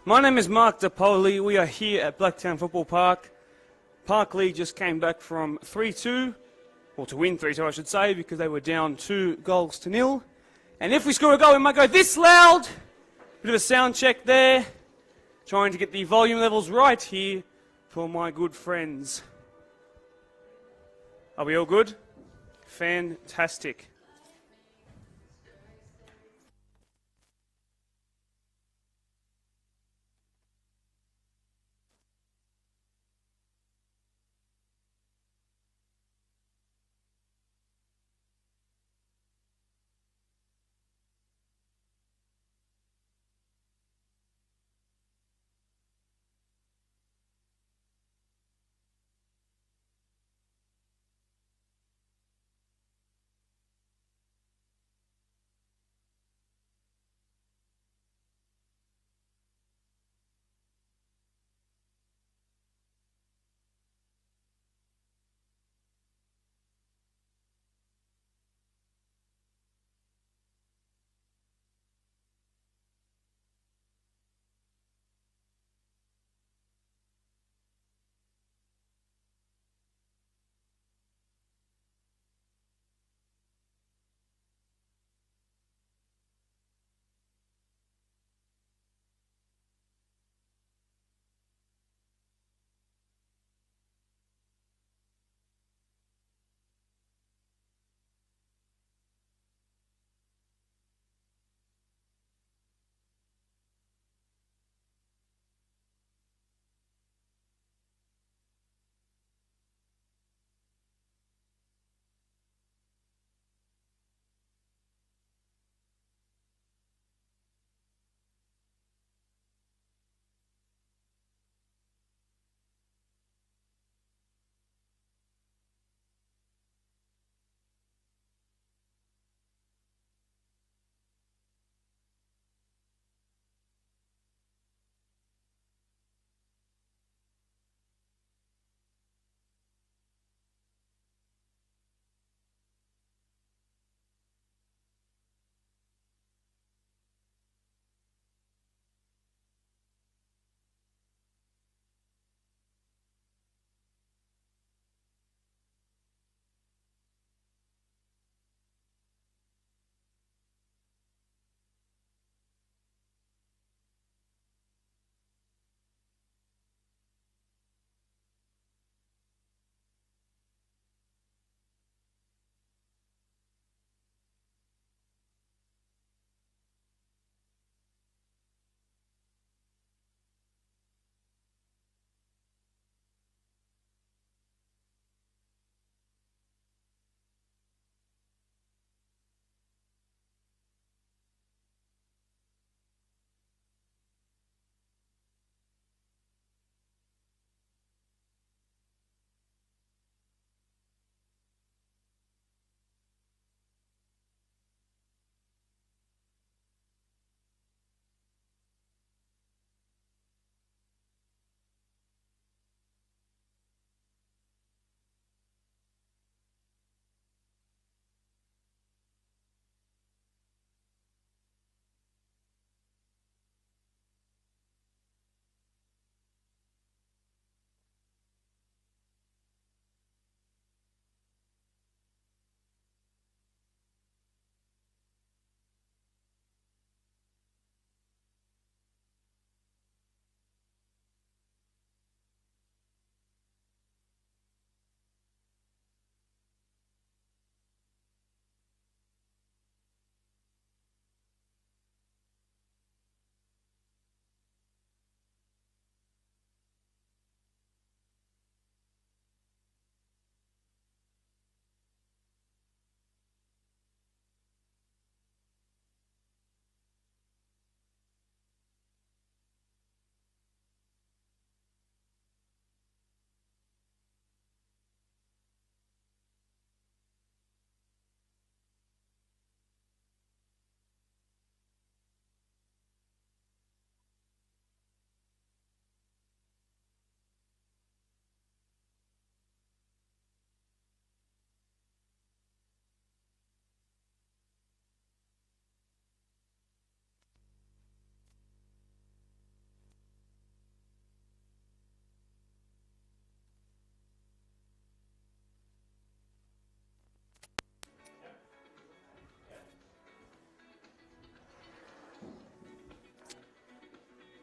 My name is Mark DePoli. We are here at Blacktown Football Park. Parklea just came back from 3-2, or to win 3-2 I should say, because they were down 2-0. And if we score a goal we might go this loud. Bit of a sound check there. Trying to get the volume levels right here for my good friends. Are we all good? Fantastic.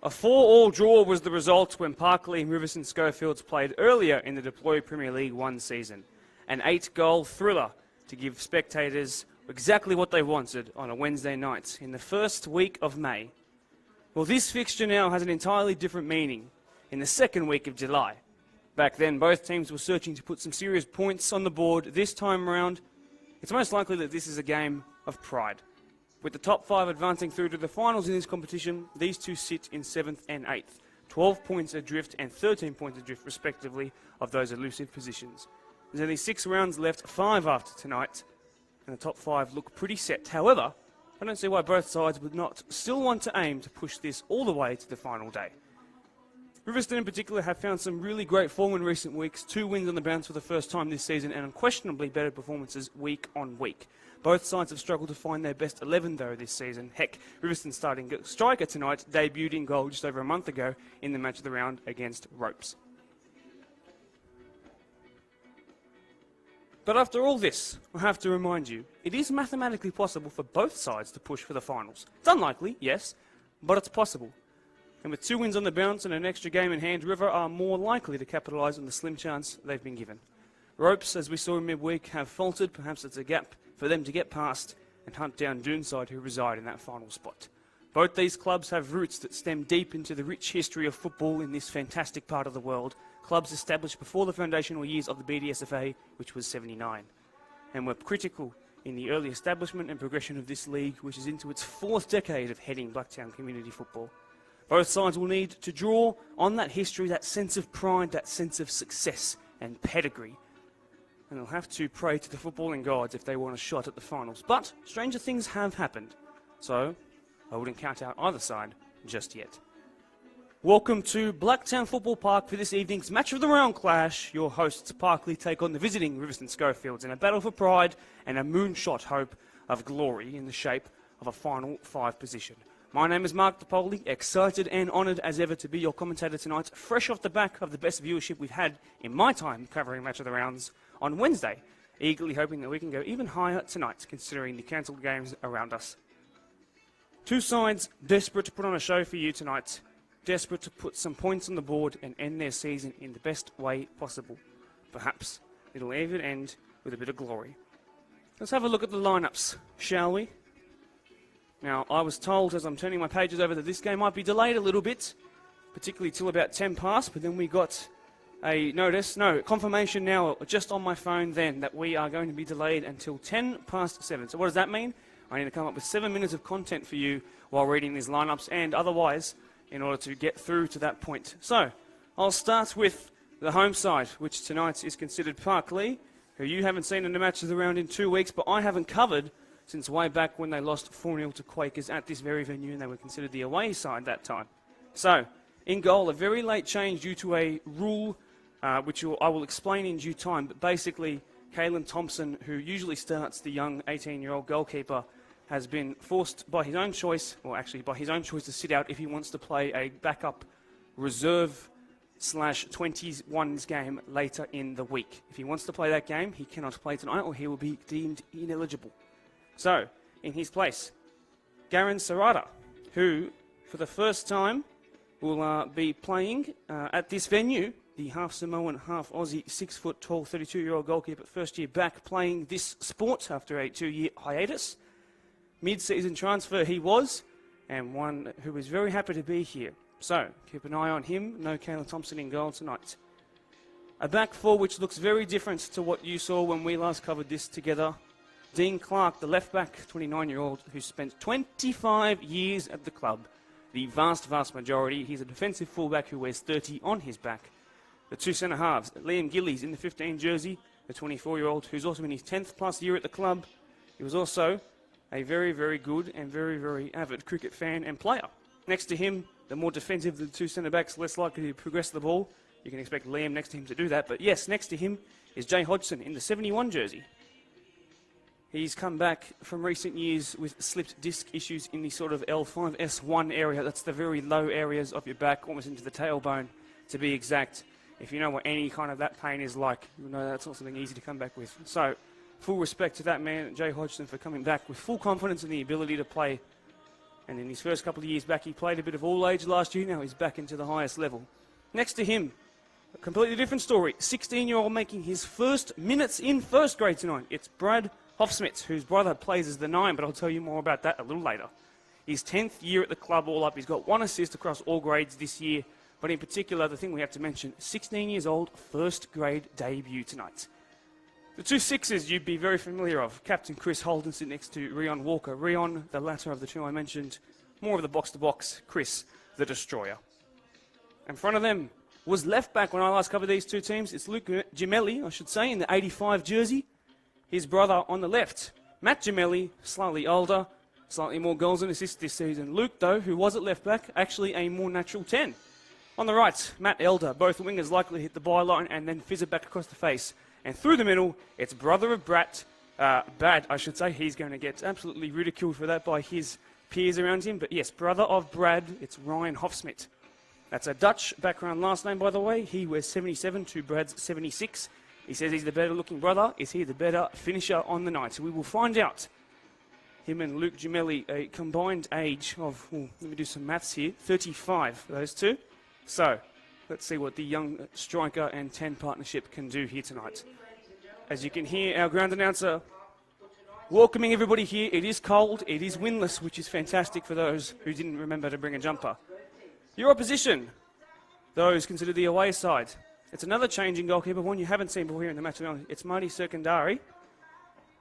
A 4-all draw was the result when Parklea and Riverstone Schofields played earlier in the Deploy Premier League 1 season. An 8-goal thriller to give spectators exactly what they wanted on a Wednesday night in the first week of May. Well, this fixture now has an entirely different meaning in the second week of July. Back then, both teams were searching to put some serious points on the board. This time around, it's most likely that this is a game of pride. With the top 5 advancing through to the finals in this competition, these two sit in 7th and 8th, 12 points adrift and 13 points adrift respectively of those elusive positions. There's only 6 rounds left, 5 after tonight, and the top 5 look pretty set. However, I don't see why both sides would not still want to aim to push this all the way to the final day. Riverstone in particular have found some really great form in recent weeks, 2 wins on the bounce for the first time this season and unquestionably better performances week on week. Both sides have struggled to find their best 11 though this season. Heck, Riverstone's starting striker tonight debuted in goal just over a month ago in the match of the round against Ropes. But after all this, I have to remind you, it is mathematically possible for both sides to push for the finals. It's unlikely, yes, but it's possible. And with 2 wins on the bounce and an extra game in hand, River are more likely to capitalise on the slim chance they've been given. Ropes, as we saw in midweek, have faltered. Perhaps it's a gap for them to get past and hunt down Doonside, who reside in that final spot. Both these clubs have roots that stem deep into the rich history of football in this fantastic part of the world. Clubs established before the foundational years of the BDSFA, which was 79, and were critical in the early establishment and progression of this league, which is into its 4th decade of heading Blacktown community football. Both sides will need to draw on that history, that sense of pride, that sense of success and pedigree. And they'll have to pray to the footballing gods if they want a shot at the finals. But stranger things have happened, so I wouldn't count out either side just yet. Welcome to Blacktown Football Park for this evening's Match of the Round clash. Your hosts Parklea take on the visiting Riverstone Schofields in a battle for pride and a moonshot hope of glory in the shape of a final 5 position. My name is Mark DePoli, excited and honoured as ever to be your commentator tonight, fresh off the back of the best viewership we've had in my time covering Match of the Rounds on Wednesday, eagerly hoping that we can go even higher tonight considering the cancelled games around us. 2 sides desperate to put on a show for you tonight, desperate to put some points on the board and end their season in the best way possible. Perhaps it'll even end with a bit of glory. Let's have a look at the lineups, shall we? Now, I was told as I'm turning my pages over that this game might be delayed a little bit, particularly till about 10 past, but then we got a confirmation now just on my phone then that we are going to be delayed until 10 past 7. So what does that mean? I need to come up with 7 minutes of content for you while reading these lineups and otherwise in order to get through to that point. So, I'll start with the home side, which tonight is considered Parklea, who you haven't seen in the match of the round in 2 weeks, but I haven't covered since way back when they lost 4-0 to Quakers at this very venue and they were considered the away side that time. So, in goal, a very late change due to a rule which I will explain in due time, but basically Caelan Thompson, who usually starts the young 18-year-old goalkeeper, has been forced by his own choice, or actually by his own choice, to sit out if he wants to play a backup reserve /21s game later in the week. If he wants to play that game, he cannot play tonight or he will be deemed ineligible. So, in his place, Garen Serrata, who, for the first time, will be playing at this venue, the half Samoan, half Aussie, 6-foot-tall, 32-year-old goalkeeper, first year back playing this sport after a 2-year hiatus. Mid-season transfer he was, and one who is very happy to be here. So, keep an eye on him. No Caelan Thompson in goal tonight. A back four which looks very different to what you saw when we last covered this together. Dean Clark, the left-back, 29-year-old, who spent 25 years at the club. The vast majority. He's a defensive fullback who wears 30 on his back. The 2 centre-halves, Liam Gillies in the 15 jersey, the 24-year-old, who's also in his 10th plus year at the club. He was also a very, very good and very, very avid cricket fan and player. Next to him, the more defensive of the 2 centre-backs, less likely to progress the ball. You can expect Liam next to him to do that. But yes, next to him is Jay Hodgson in the 71 jersey. He's come back from recent years with slipped disc issues in the sort of L5S1 area. That's the very low areas of your back, almost into the tailbone, to be exact. If you know what any kind of that pain is like, you know that's not something easy to come back with. So, full respect to that man, Jay Hodgson, for coming back with full confidence in the ability to play And in his first couple of years back, he played a bit of all age last year. Now he's back into the highest level. Next to him, a completely different story. 16-year-old making his first minutes in first grade tonight. It's Brad Hofsmith, whose brother plays as the 9, but I'll tell you more about that a little later. His 10th year at the club all up. He's got 1 assist across all grades this year. But in particular, the thing we have to mention, 16 years old, first grade debut tonight. The 2 6s you'd be very familiar of. Captain Chris Holden sitting next to Rion Walker. Rion, the latter of the 2 I mentioned, more of the box-to-box. Chris, the destroyer. In front of them was left back when I last covered these 2 teams. It's Luke Gemelli, I should say, in the 85 jersey. His brother on the left, Matt Gemelli, slightly older, slightly more goals and assists this season. Luke, though, who was at left back, actually a more natural 10. On the right, Matt Elder, both wingers likely to hit the byline and then fizz it back across the face. And through the middle, it's brother of Bad, I should say. He's going to get absolutely ridiculed for that by his peers around him. But yes, brother of Brad, it's Ryan Hofsmith. That's a Dutch background last name, by the way. He wears 77 to Brad's 76. He says he's the better looking brother. Is he the better finisher on the night? So we will find out. Him and Luke Gemelli, a combined age of, let me do some maths here, 35 for those 2. So, let's see what the young striker and 10 partnership can do here tonight. As you can hear, our ground announcer welcoming everybody here. It is cold, it is windless, which is fantastic for those who didn't remember to bring a jumper. Your opposition, those considered the away side. It's another changing goalkeeper, one you haven't seen before here in the match. It's Marty Secondari.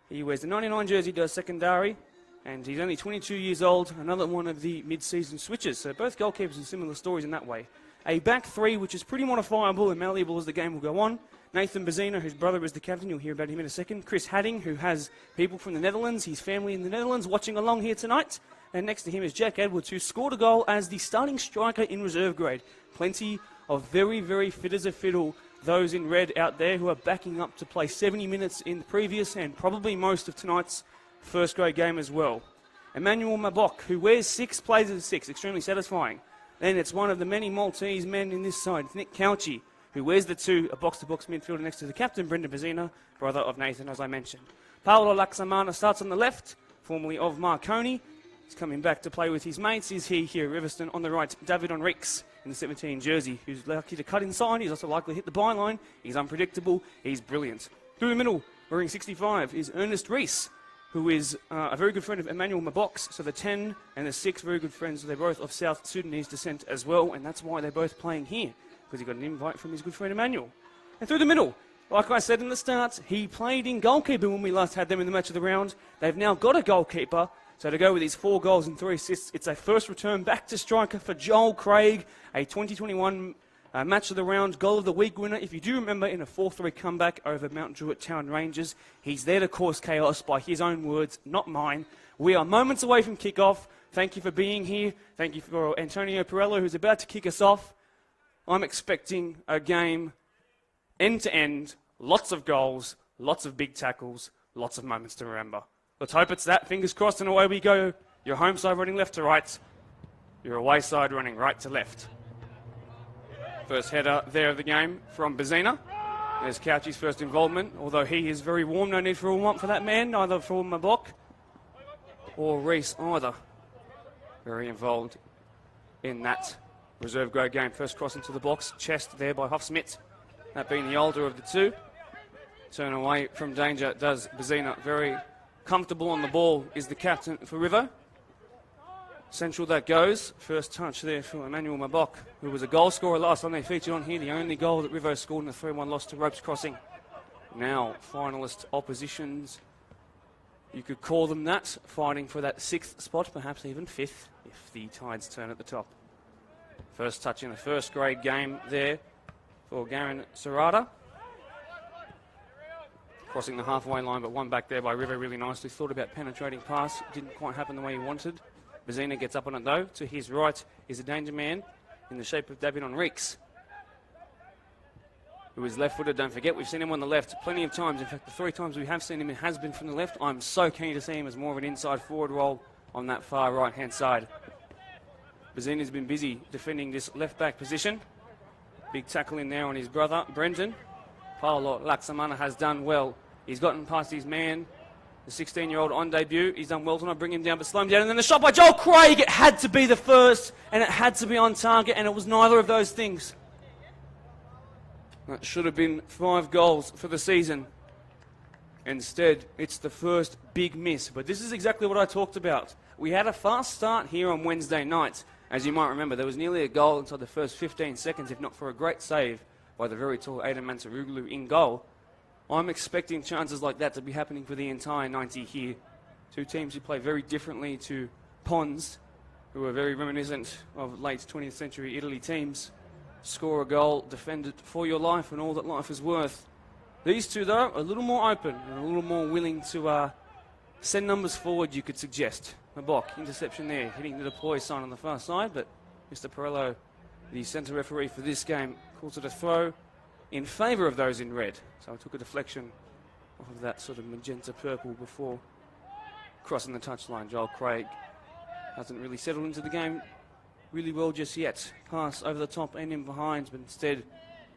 He wears the 99 jersey, does Secondari, and he's only 22 years old, another one of the mid-season switches. So both goalkeepers are similar stories in that way. A back 3, which is pretty modifiable and malleable as the game will go on. Nathan Bazina, whose brother is the captain, you'll hear about him in a second. Chris Hadding, who has people from the Netherlands, his family in the Netherlands, watching along here tonight. And next to him is Jack Edwards, who scored a goal as the starting striker in reserve grade. Plenty of very, very fit as a fiddle, those in red out there who are backing up to play 70 minutes in the previous and probably most of tonight's first grade game as well. Emmanuel Mabok, who wears 6, plays as a 6, extremely satisfying. Then it's one of the many Maltese men in this side, Nick Couchy, who wears the 2, a box-to-box midfielder next to the captain, Brendan Bazina, brother of Nathan, as I mentioned. Paolo Laksamana starts on the left, formerly of Marconi. He's coming back to play with his mates. Is he here at Riverstone? On the right, David Enriques in the 17 jersey, who's lucky to cut inside. He's also likely to hit the byline. He's unpredictable. He's brilliant. Through the middle, wearing 65, is Ernest Rees, who is a very good friend of Emmanuel Mabok's. So the 10 and the 6, very good friends. They're both of South Sudanese descent as well, and that's why they're both playing here, because he got an invite from his good friend Emmanuel. And through the middle, like I said in the start, he played in goalkeeper when we last had them in the match of the round. They've now got a goalkeeper, so to go with his 4 goals and 3 assists, it's a first return back to striker for Joel Craig, a 2021 match of the round, goal of the week winner. If you do remember, in a 4-3 comeback over Mount Druitt Town Rangers, he's there to cause chaos by his own words, not mine. We are moments away from kick-off. Thank you for being here. Thank you for Antonio Perello, who's about to kick us off. I'm expecting a game end-to-end, lots of goals, lots of big tackles, lots of moments to remember. Let's hope it's that. Fingers crossed, and away we go. Your home side running left to right. Your away side running right to left. First header there of the game from Bazina. There's Couchy's first involvement, although he is very warm. No need for a warm-up for that man, neither for Mabok or Reese either. Very involved in that reserve grade game. First cross into the box, chest there by Hofsmith. That being the older of the 2. Turn away from danger does Bazina. Very comfortable on the ball is the captain for River. Central that goes. First touch there for Emmanuel Mabok, who was a goal scorer last time they featured on here. The only goal that River scored in a 3-1 loss to Ropes Crossing. Now, finalist oppositions, you could call them that, fighting for that 6th spot, perhaps even 5th, if the Tides turn at the top. First touch in the first grade game there for Garen Serrata. Crossing the halfway line, but one back there by River really nicely. Thought about penetrating pass, didn't quite happen the way he wanted. Bazina gets up on it though. To his right is a danger man in the shape of David Enriques, who is left-footed. Don't forget, we've seen him on the left plenty of times. In fact, the 3 times we have seen him, it has been from the left. I'm so keen to see him as more of an inside forward role on that far right-hand side. Bazina's been busy defending this left-back position. Big tackle in there on his brother, Brendan. Paolo Laksamana has done well. He's gotten past his man. The 16-year-old on debut. He's done well tonight. Bring him down, but slow him down. And then the shot by Joel Craig. It had to be the first, and it had to be on target, and it was neither of those things. That should have been 5 goals for the season. Instead, it's the first big miss. But this is exactly what I talked about. We had a fast start here on Wednesday night. As you might remember, there was nearly a goal inside the first 15 seconds, if not for a great save by the very tall Aidan Mantaruglu in goal. I'm expecting chances like that to be happening for the entire 90 here. Two teams who play very differently to Pons, who are very reminiscent of late 20th century Italy teams. Score a goal, defend it for your life and all that life is worth. These two, though, a little more open and a little more willing to send numbers forward, you could suggest. A block, interception there, hitting the deploy sign on the far side, but Mr. Perello, the centre referee for this game, calls it a throw in favour of those in red. So I took a deflection off of that sort of magenta purple before crossing the touchline. Joel Craig hasn't really settled into the game really well just yet. Pass over the top and in behind, but instead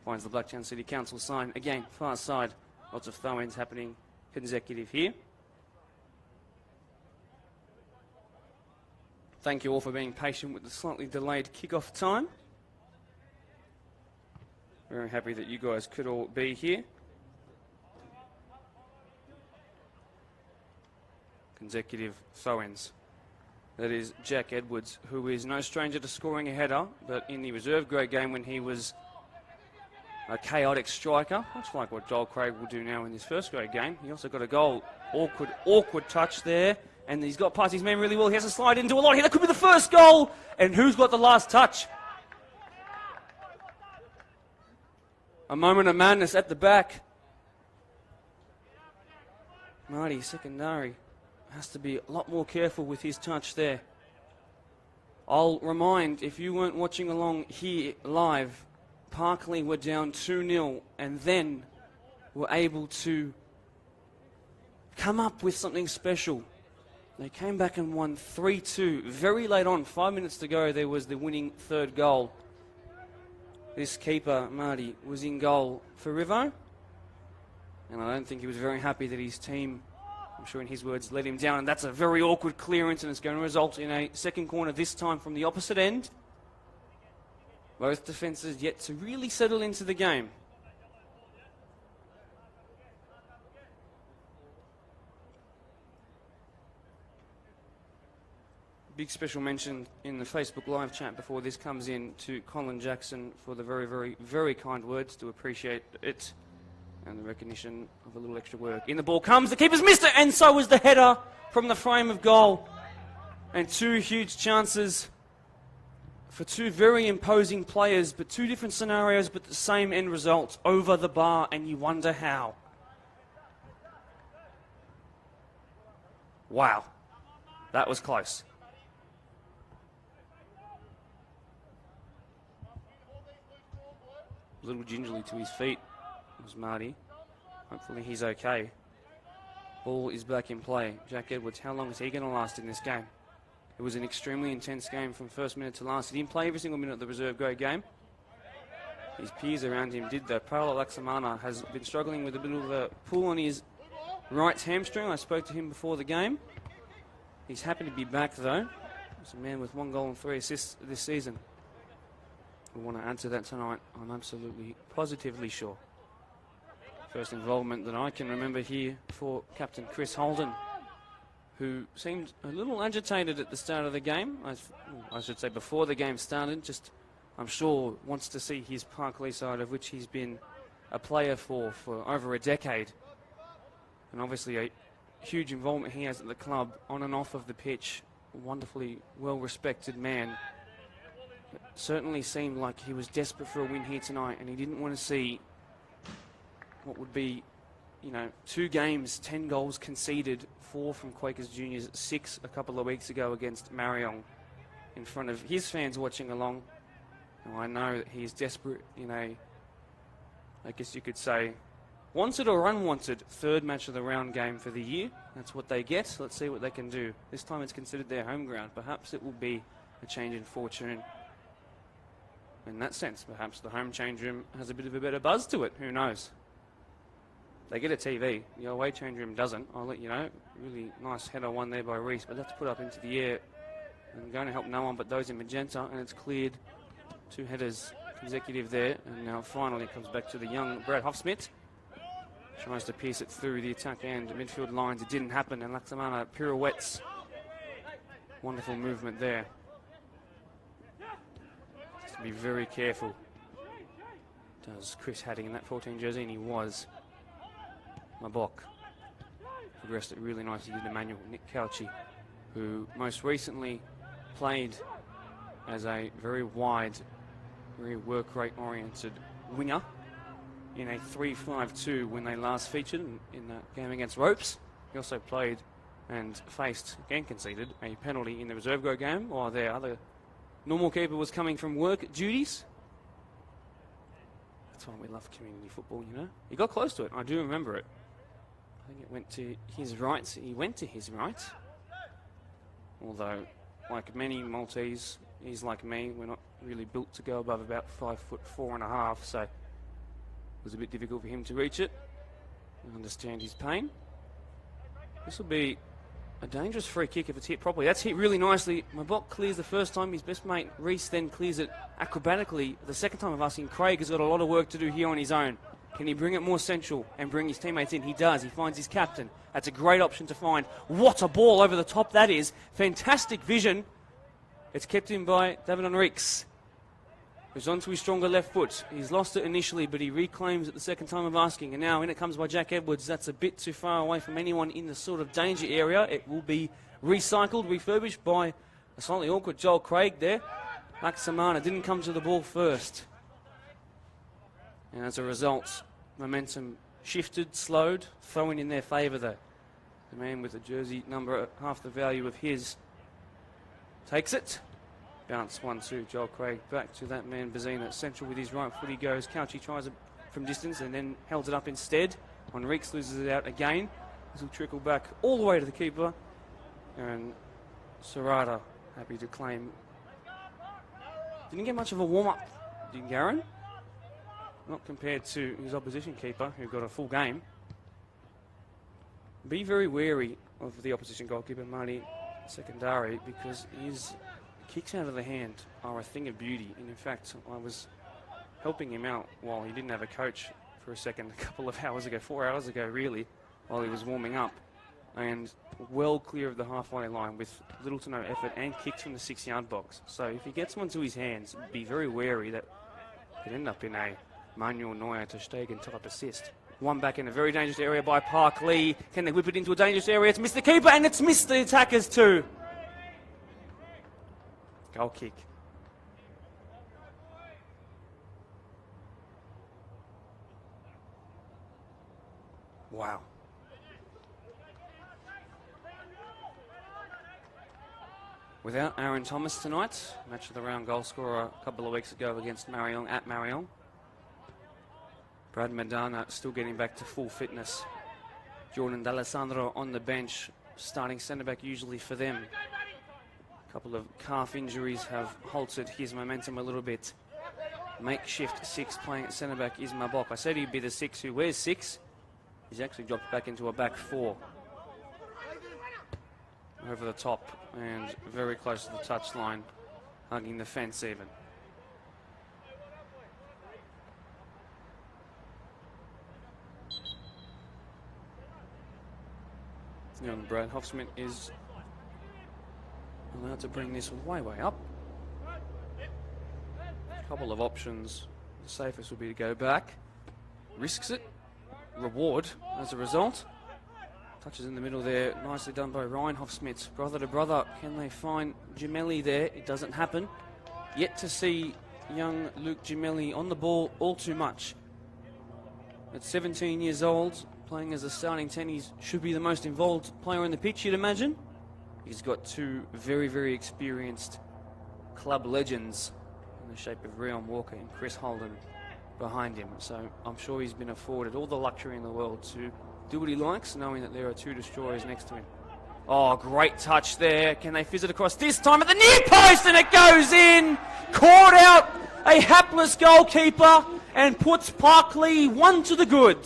finds the Blacktown City Council sign. Again, far side, lots of throw-ins happening consecutive here. Thank you all for being patient with the slightly delayed kickoff time. Very happy that you guys could all be here. Consecutive throw-ins. That is Jack Edwards, who is no stranger to scoring a header, but in the reserve grade game when he was a chaotic striker, much like what Joel Craig will do now in his first grade game. He also got a goal. Awkward touch there. And he's got past his man really well. He has to slide into a lot here. That could be the first goal. And who's got the last touch? A moment of madness at the back. Marty Secondary has to be a lot more careful with his touch there. I'll remind, if you weren't watching along here live, Parklea were down 2-0 and then were able to come up with something special. They came back and won 3-2. Very late on, 5 minutes to go, there was the winning third goal. This keeper, Marty, was in goal for Rivo. And I don't think he was very happy that his team, I'm sure in his words, let him down. And that's a very awkward clearance, and it's going to result in a second corner, this time from the opposite end. Both defences yet to really settle into the game. Big special mention in the Facebook live chat before this comes in to Colin Jackson for the very, very, very kind words to appreciate it and the recognition of a little extra work. In the ball comes, the keeper's missed it, and so was the header from the frame of goal. And two huge chances for two very imposing players, but two different scenarios, but the same end result, over the bar, and you wonder how. Wow, that was close. A little gingerly to his feet was Marty. Hopefully he's okay. Ball is back in play. Jack Edwards, how long is he going to last in this game? It was an extremely intense game from first minute to last. He didn't play every single minute of the reserve grade game. His peers around him did though. Paolo Laksamana has been struggling with a bit of a pull on his right hamstring. I spoke to him before the game. He's happy to be back though. He's a man with 1 goal and 3 assists this season. We want to add to that tonight, I'm absolutely positively sure. First involvement that I can remember here for Captain Chris Holden, who seemed a little agitated at the start of the game. I should say before the game started, just I'm sure wants to see his Parklea side, of which he's been a player for over a decade. And obviously a huge involvement he has at the club on and off of the pitch. A wonderfully well-respected man. It certainly seemed like he was desperate for a win here tonight, and he didn't want to see what would be, 2 games, 10 goals conceded, 4 from Quakers Juniors, 6 a couple of weeks ago against Marion in front of his fans watching along. Now, I know that he's desperate in a, I guess you could say, wanted or unwanted third match of the round game for the year. That's what they get. Let's see what they can do. This time it's considered their home ground. Perhaps it will be a change in fortune. In that sense, perhaps the home change room has a bit of a better buzz to it. Who knows? They get a TV. The away change room doesn't. I'll let you know. Really nice header one there by Reese, but that's put up into the air and going to help no one but those in magenta, and it's cleared. 2 headers consecutive there, and now finally it comes back to the young Brad Hofsmith. Tries to pierce it through the attack and midfield lines. It didn't happen, and Laksamana pirouettes. Wonderful movement there. Just to be very careful. Does Chris Hadding in that 14 jersey, and he was. Mabok progressed it really nicely with Emmanuel. Nick Cauchi, who most recently played as a very wide, very work rate oriented winger in a 3-5-2 when they last featured in that game against Ropes. He also played and faced, again conceded, a penalty in the reserve grade game while their other normal keeper was coming from work duties. That's why we love community football, you know. He got close to it, I do remember it. I think it went to his right. He went to his right. Although, like many Maltese, he's like me, we're not really built to go above about 5'4.5", so it was a bit difficult for him to reach it. I understand his pain. This will be a dangerous free kick if it's hit properly. That's hit really nicely. Mabok clears the first time. His best mate, Reese, then clears it acrobatically. The second time of asking, Craig has got a lot of work to do here on his own. Can he bring it more central and bring his teammates in? He does. He finds his captain. That's a great option to find. What a ball over the top that is. Fantastic vision. It's kept in by David Enriques, who's onto his stronger left foot. He's lost it initially, but he reclaims it the second time of asking. And now in it comes by Jack Edwards. That's a bit too far away from anyone in the sort of danger area. It will be recycled, refurbished by a slightly awkward Joel Craig there. Laksamana didn't come to the ball first. And as a result, momentum shifted, slowed, throwing in their favour though. The man with a jersey number half the value of his takes it. Bounce 1-2, Joel Craig back to that man Bazina. Central with his right foot he goes. Cauchi tries it from distance and then held it up instead. Enriques loses it out again. This will trickle back all the way to the keeper. And Serrata happy to claim. Didn't get much of a warm-up, did Garen? Not compared to his opposition keeper, who got a full game. Be very wary of the opposition goalkeeper, Marty Secondari, because his kicks out of the hand are a thing of beauty. And in fact, I was helping him out while he didn't have a coach for a second, a couple of hours ago, 4 hours ago really, while he was warming up. And well clear of the halfway line with little to no effort and kicks from the 6-yard box. So if he gets one to his hands, be very wary that it could end up in a Manuel Neuer to Stegen type assist. One back in a very dangerous area by Parklea. Can they whip it into a dangerous area? It's missed the keeper and it's missed the attackers too. Goal kick. Wow. Without Aaron Thomas tonight, match of the round goal scorer a couple of weeks ago against Marion at Marion. Brad Medana still getting back to full fitness. Jordan D'Alessandro on the bench, starting centre-back usually for them. A couple of calf injuries have halted his momentum a little bit. Makeshift 6 playing at centre-back is Mabok. I said he'd be the 6 who wears 6. He's actually dropped back into a back 4. Over the top and very close to the touchline, hugging the fence even. Young Brad Hofsmith is allowed to bring this way up. A couple of options. The safest would be to go back. Risks it. Reward as a result. Touches in the middle there. Nicely done by Ryan Hofsmith. Brother to brother. Can they find Gemelli there? It doesn't happen. Yet to see young Luke Gemelli on the ball all too much. At 17 years old, playing as a starting 10, he should be the most involved player on the pitch, you'd imagine. He's got 2 very, very experienced club legends in the shape of Rion Walker and Chris Holden behind him. So I'm sure he's been afforded all the luxury in the world to do what he likes, knowing that there are 2 destroyers next to him. Oh, great touch there. Can they fizz it across this time at the near post? And it goes in. Caught out a hapless goalkeeper and puts Parklea 1 to the good.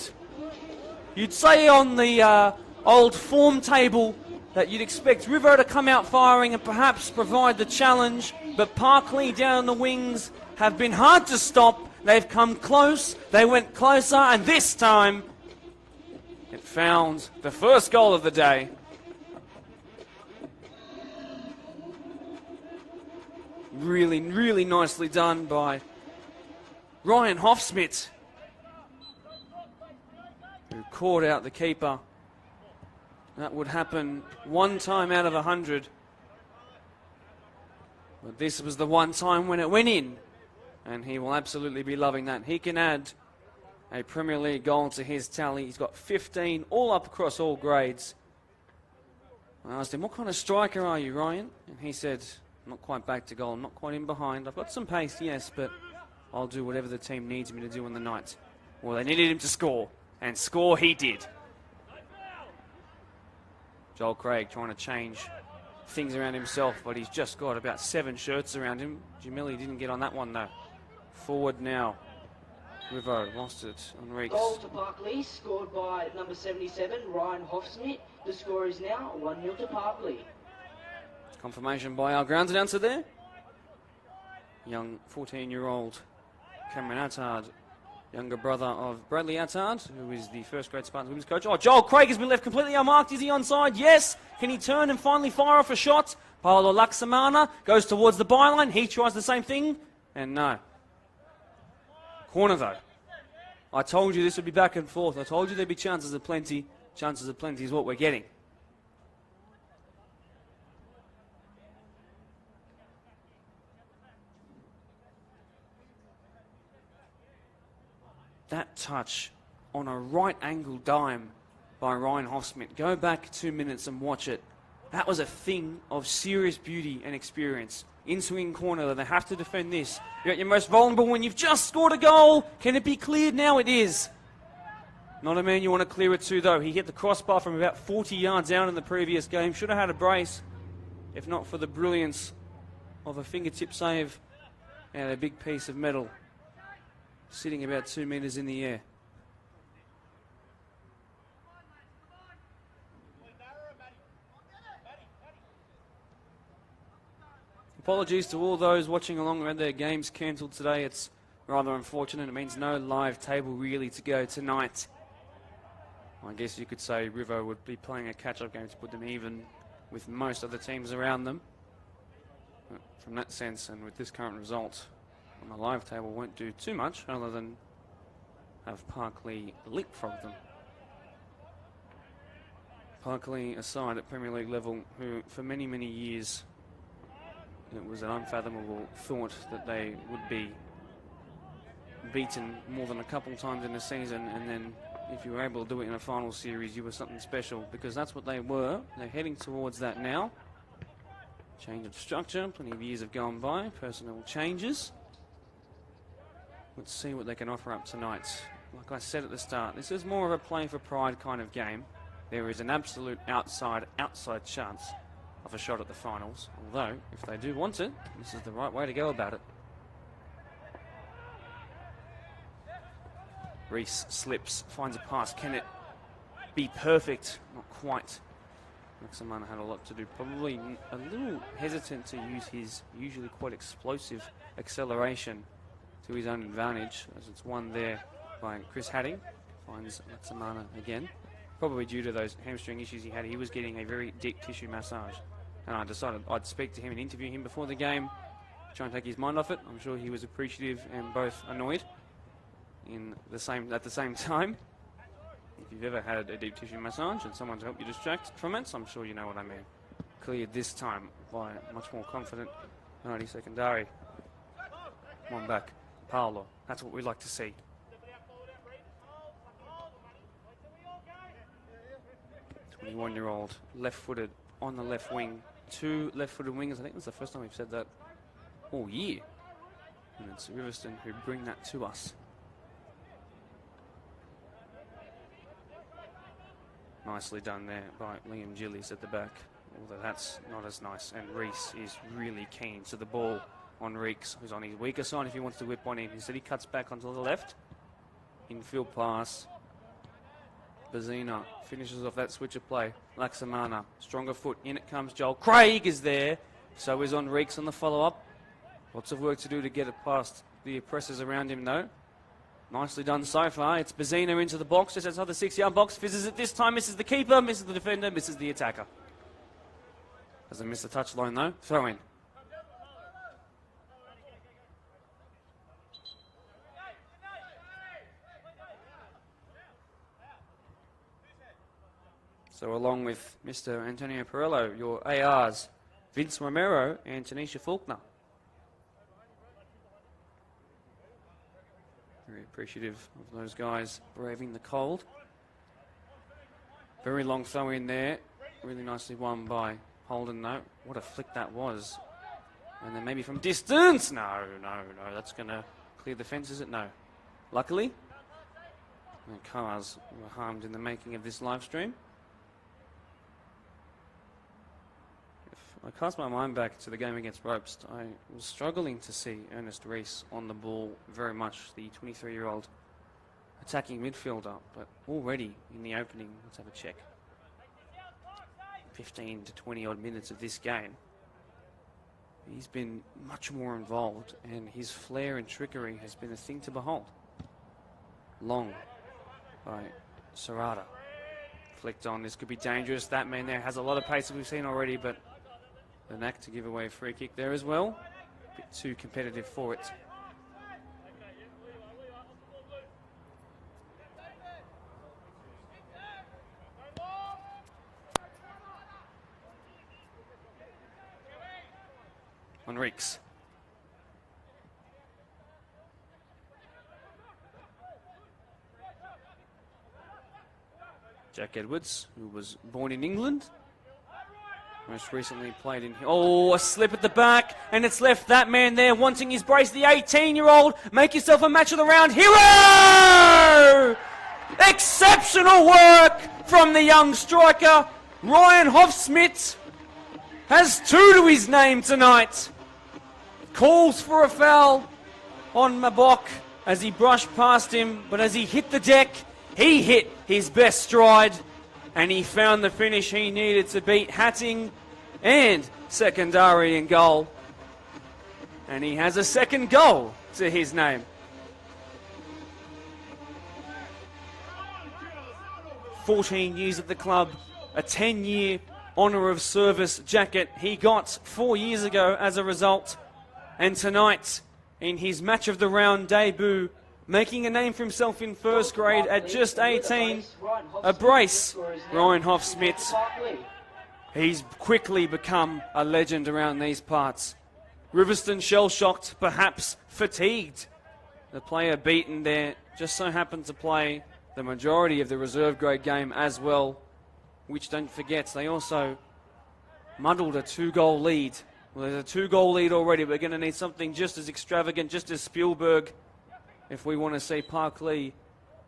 You'd say on the old form table that you'd expect River to come out firing and perhaps provide the challenge, but Parklea down the wings have been hard to stop. They've come close, they went closer, and this time it found the first goal of the day. Really, really nicely done by Ryan Hofsmith, who caught out the keeper. That would happen one time out of 100. But this was the one time when it went in, and he will absolutely be loving that. He can add a Premier League goal to his tally. He's got 15, all up across all grades. I asked him, what kind of striker are you, Ryan? And he said, I'm not quite back to goal, I'm not quite in behind. I've got some pace, yes, but I'll do whatever the team needs me to do in the night. Well, they needed him to score, and score he did. Joel Craig trying to change things around himself, but he's just got about 7 shirts around him. Jamili didn't get on that one, though. Forward now. Rivo lost it on Reeks. Goal to Parklea, scored by number 77, Ryan Hofsmith. The score is now 1-0 to Parklea. Confirmation by our grounds announcer there. Young 14-year-old Cameron Attard, younger brother of Bradley Attard, who is the first grade Spartans women's coach. Oh, Joel Craig has been left completely unmarked. Is he onside? Yes. Can he turn and finally fire off a shot? Paolo Laksamana goes towards the byline. He tries the same thing, and no. Corner, though. I told you this would be back and forth. I told you there'd be chances of plenty. Chances of plenty is what we're getting. That touch on a right-angle dime by Ryan Hofsmith. Go back 2 minutes and watch it. That was a thing of serious beauty and experience. In-swing corner, they have to defend this. You're at your most vulnerable when you've just scored a goal. Can it be cleared now? It is. Not a man you want to clear it to, though. He hit the crossbar from about 40 yards out in the previous game. Should have had a brace, if not for the brilliance of a fingertip save and a big piece of metal sitting about 2 meters in the air. Apologies to all those watching along who had their games cancelled today. It's rather unfortunate. It means no live table really to go tonight. I guess you could say Rivo would be playing a catch-up game to put them even with most of the teams around them. But from that sense, and with this current result, on the live table won't do too much other than have Parklea leapfrog them. Parklea, a side at Premier League level who for many, many years it was an unfathomable thought that they would be beaten more than a couple times in a season, and then if you were able to do it in a final series, you were something special, because that's what they were. They're heading towards that now. Change of structure, plenty of years have gone by, personnel changes. Let's see what they can offer up tonight. Like I said at the start, this is more of a play for pride kind of game. There is an absolute outside chance of a shot at the finals, although if they do want it, this is the right way to go about it. Reese slips, finds a pass. Can it be perfect? Not quite. Laksamana had a lot to do. Probably a little hesitant to use his usually quite explosive acceleration to his own advantage, as it's won there by Chris Hadding. Finds Laksamana again. Probably due to those hamstring issues he had. He was getting a very deep tissue massage. And I decided I'd speak to him and interview him before the game, try and take his mind off it. I'm sure he was appreciative and both annoyed at the same time. If you've ever had a deep tissue massage and someone to help you distract from it, so I'm sure you know what I mean. Cleared this time by a much more confident 90 secondary. Come on back. Paolo. That's what we like to see. 21-year-old, left-footed, on the left wing. 2 left-footed wingers. I think that's the first time we've said that all year. And it's Riverstone who bring that to us. Nicely done there by Liam Gillies at the back, although that's not as nice. And Reese is really keen to the ball on Reeks, who's on his weaker side if he wants to whip one in. Instead he cuts back onto the left. Infield pass. Bazina finishes off that switcher play. Laksamana, stronger foot. In it comes Joel. Craig is there. So is Enriquez on the follow-up. Lots of work to do to get it past the oppressors around him, though. Nicely done so far. It's Bazina into the box, just outside the 6-yard box. Fizzes it this time, misses the keeper, misses the defender, misses the attacker. Doesn't miss the touchline, though. Throw in. So along with Mr. Antonio Perello, your ARs, Vince Romero and Tanisha Faulkner. Very appreciative of those guys braving the cold. Very long throw in there. Really nicely won by Holden, though. What a flick that was. And then maybe from distance. No. That's going to clear the fence, is it? No. Luckily, no cars were harmed in the making of this live stream. I cast my mind back to the game against Ropes. I was struggling to see Ernest Reese on the ball very much, the 23-year-old attacking midfielder, but already in the opening, let's have a check, 15 to 20 odd minutes of this game, he's been much more involved, and his flair and trickery has been a thing to behold. Long by Serrata. Flicked on, this could be dangerous. That man there has a lot of pace that we've seen already, but the knack to give away a free kick there as well. A bit too competitive for it. Enriquez. Jack Edwards, who was born in England. Most recently played in... Oh, a slip at the back, and it's left that man there wanting his brace, the 18-year-old. Make yourself a match of the round hero! Exceptional work from the young striker. Ryan Hofsmith has 2 to his name tonight. Calls for a foul on Mabok as he brushed past him, but as he hit the deck, he hit his best stride. And he found the finish he needed to beat Hatting and Secondary in goal. And he has a second goal to his name. 14 years at the club, a 10-year honour of service jacket he got 4 years ago as a result. And tonight, in his match of the round debut, making a name for himself in first grade at just 18, a brace, Ryan Hofsmith. He's quickly become a legend around these parts. Riverstone shell-shocked, perhaps fatigued. The player beaten there just so happened to play the majority of the reserve grade game as well, which, don't forget, they also muddled a 2-goal lead. Well, there's a 2-goal lead already. We're going to need something just as extravagant, just as Spielberg, if we want to see Parklea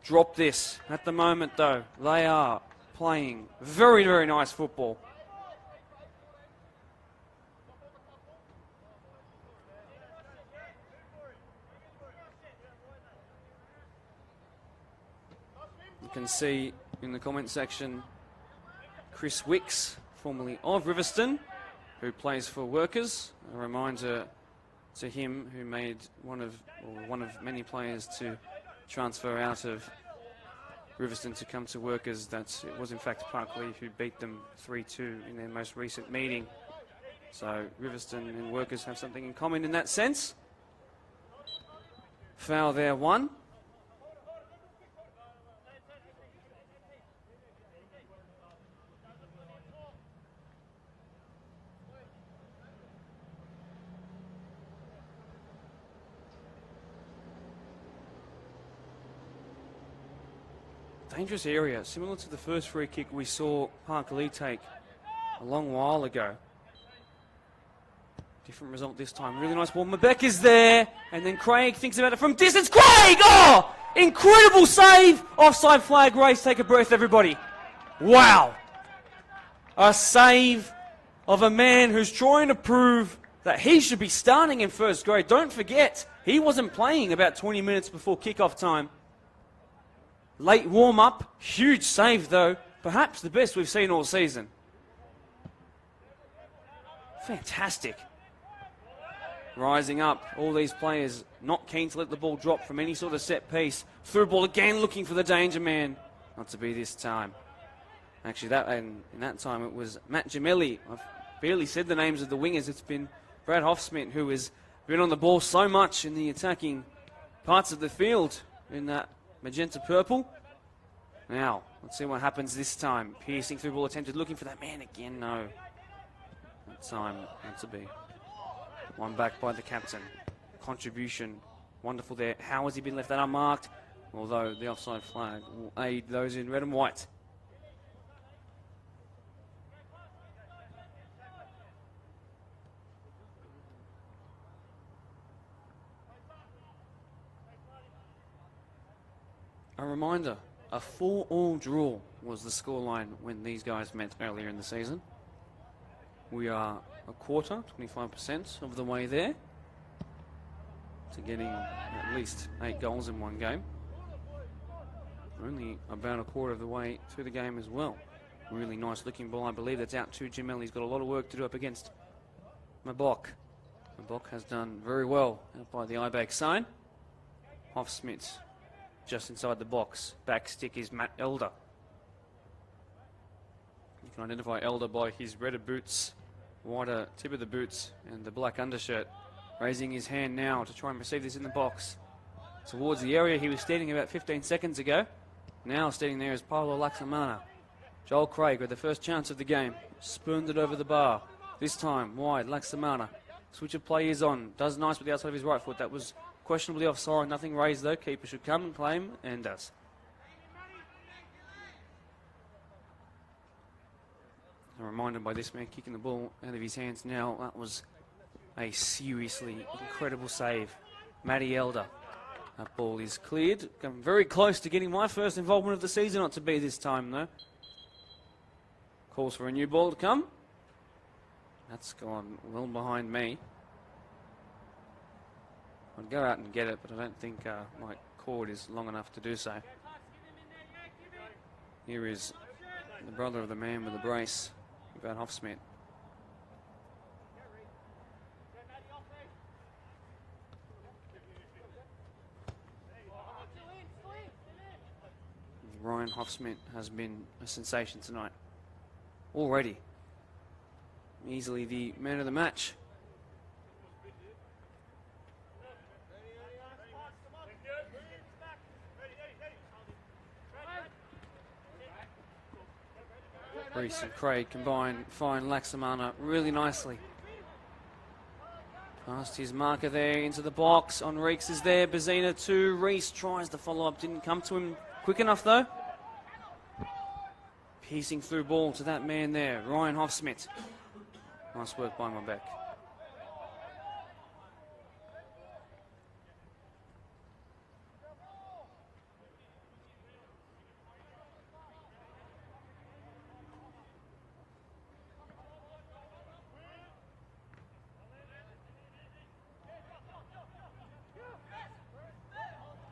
drop this. At the moment, though, they are playing very, very nice football. You can see in the comment section Chris Wicks, formerly of Riverstone, who plays for Workers. A reminder to him, who made one of many players to transfer out of Riverstone to come to Workers, that it was in fact Parklea who beat them 3-2 in their most recent meeting. So Riverstone and Workers have something in common in that sense. Foul there, 1. Dangerous area, similar to the first free kick we saw Parklea take a long while ago. Different result this time. Really nice ball. Mabek is there, and then Craig thinks about it from distance. Craig! Oh! Incredible save! Offside flag race. Take a breath, everybody. Wow. A save of a man who's trying to prove that he should be starting in first grade. Don't forget, he wasn't playing about 20 minutes before kickoff time. Late warm-up. Huge save, though. Perhaps the best we've seen all season. Fantastic. Rising up. All these players not keen to let the ball drop from any sort of set piece. Through ball again, looking for the danger man. Not to be this time. Actually, in that time it was Matt Gemelli. I've barely said the names of the wingers. It's been Brad Hoffsmith who has been on the ball so much in the attacking parts of the field in that magenta purple. Now, let's see what happens this time. Piercing through ball attempted, looking for that man again. No. That time, not to be. One back by the captain. Contribution, wonderful there. How has he been left that unmarked? Although the offside flag will aid those in red and white. A reminder, a 4-all draw was the scoreline when these guys met earlier in the season. We are a quarter, 25% of the way there to getting at least 8 goals in one game. Only about a quarter of the way through the game as well. Really nice looking ball. I believe that's out to Gemelli. He's got a lot of work to do up against Mabok. Mabok has done very well out by the Ibag sign. Hoffsmith just inside the box. Back stick is Matt Elder. You can identify Elder by his redder boots, wider tip of the boots and the black undershirt. Raising his hand now to try and receive this in the box. Towards the area he was standing about 15 seconds ago. Now standing there is Paulo Laxamana. Joel Craig with the first chance of the game. Spooned it over the bar. This time wide, Laxamana. Switch of play is on. Does nice with the outside of his right foot. That was questionably offside. Nothing raised though. Keeper should come and claim, and does. A reminder by this man kicking the ball out of his hands now. That was a seriously incredible save. Matty Elder. That ball is cleared. Come very close to getting my first involvement of the season. Not to be this time though. Calls for a new ball to come. That's gone well behind me. I'd go out and get it, but I don't think my cord is long enough to do so. Here is the brother of the man with the brace, Brad Hoffsmith. Ryan Hoffsmith has been a sensation tonight. Already. Easily the man of the match. Reese and Craig combine, find Laxamana really nicely. Past his marker there into the box. Enriquez is there. Bazina too. Reese tries the follow-up. Didn't come to him quick enough though. Piecing through ball to that man there, Ryan Hoffsmith. Nice work by Mabek.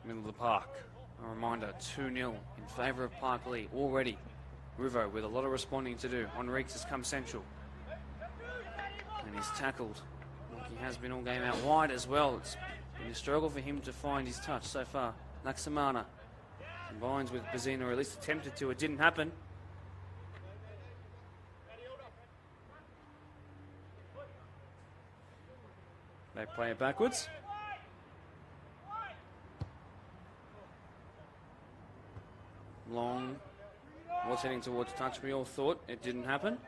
Middle of the park. A reminder, 2-0 in favour of Parklea already. Rivo with a lot of responding to do. Enriquez has come central. And he's tackled. Like he has been all game out wide as well. It's been a struggle for him to find his touch so far. Laxamana combines with Bazina, or at least attempted to. It didn't happen. They play it backwards. Long. Was heading towards touch. We all thought it didn't happen.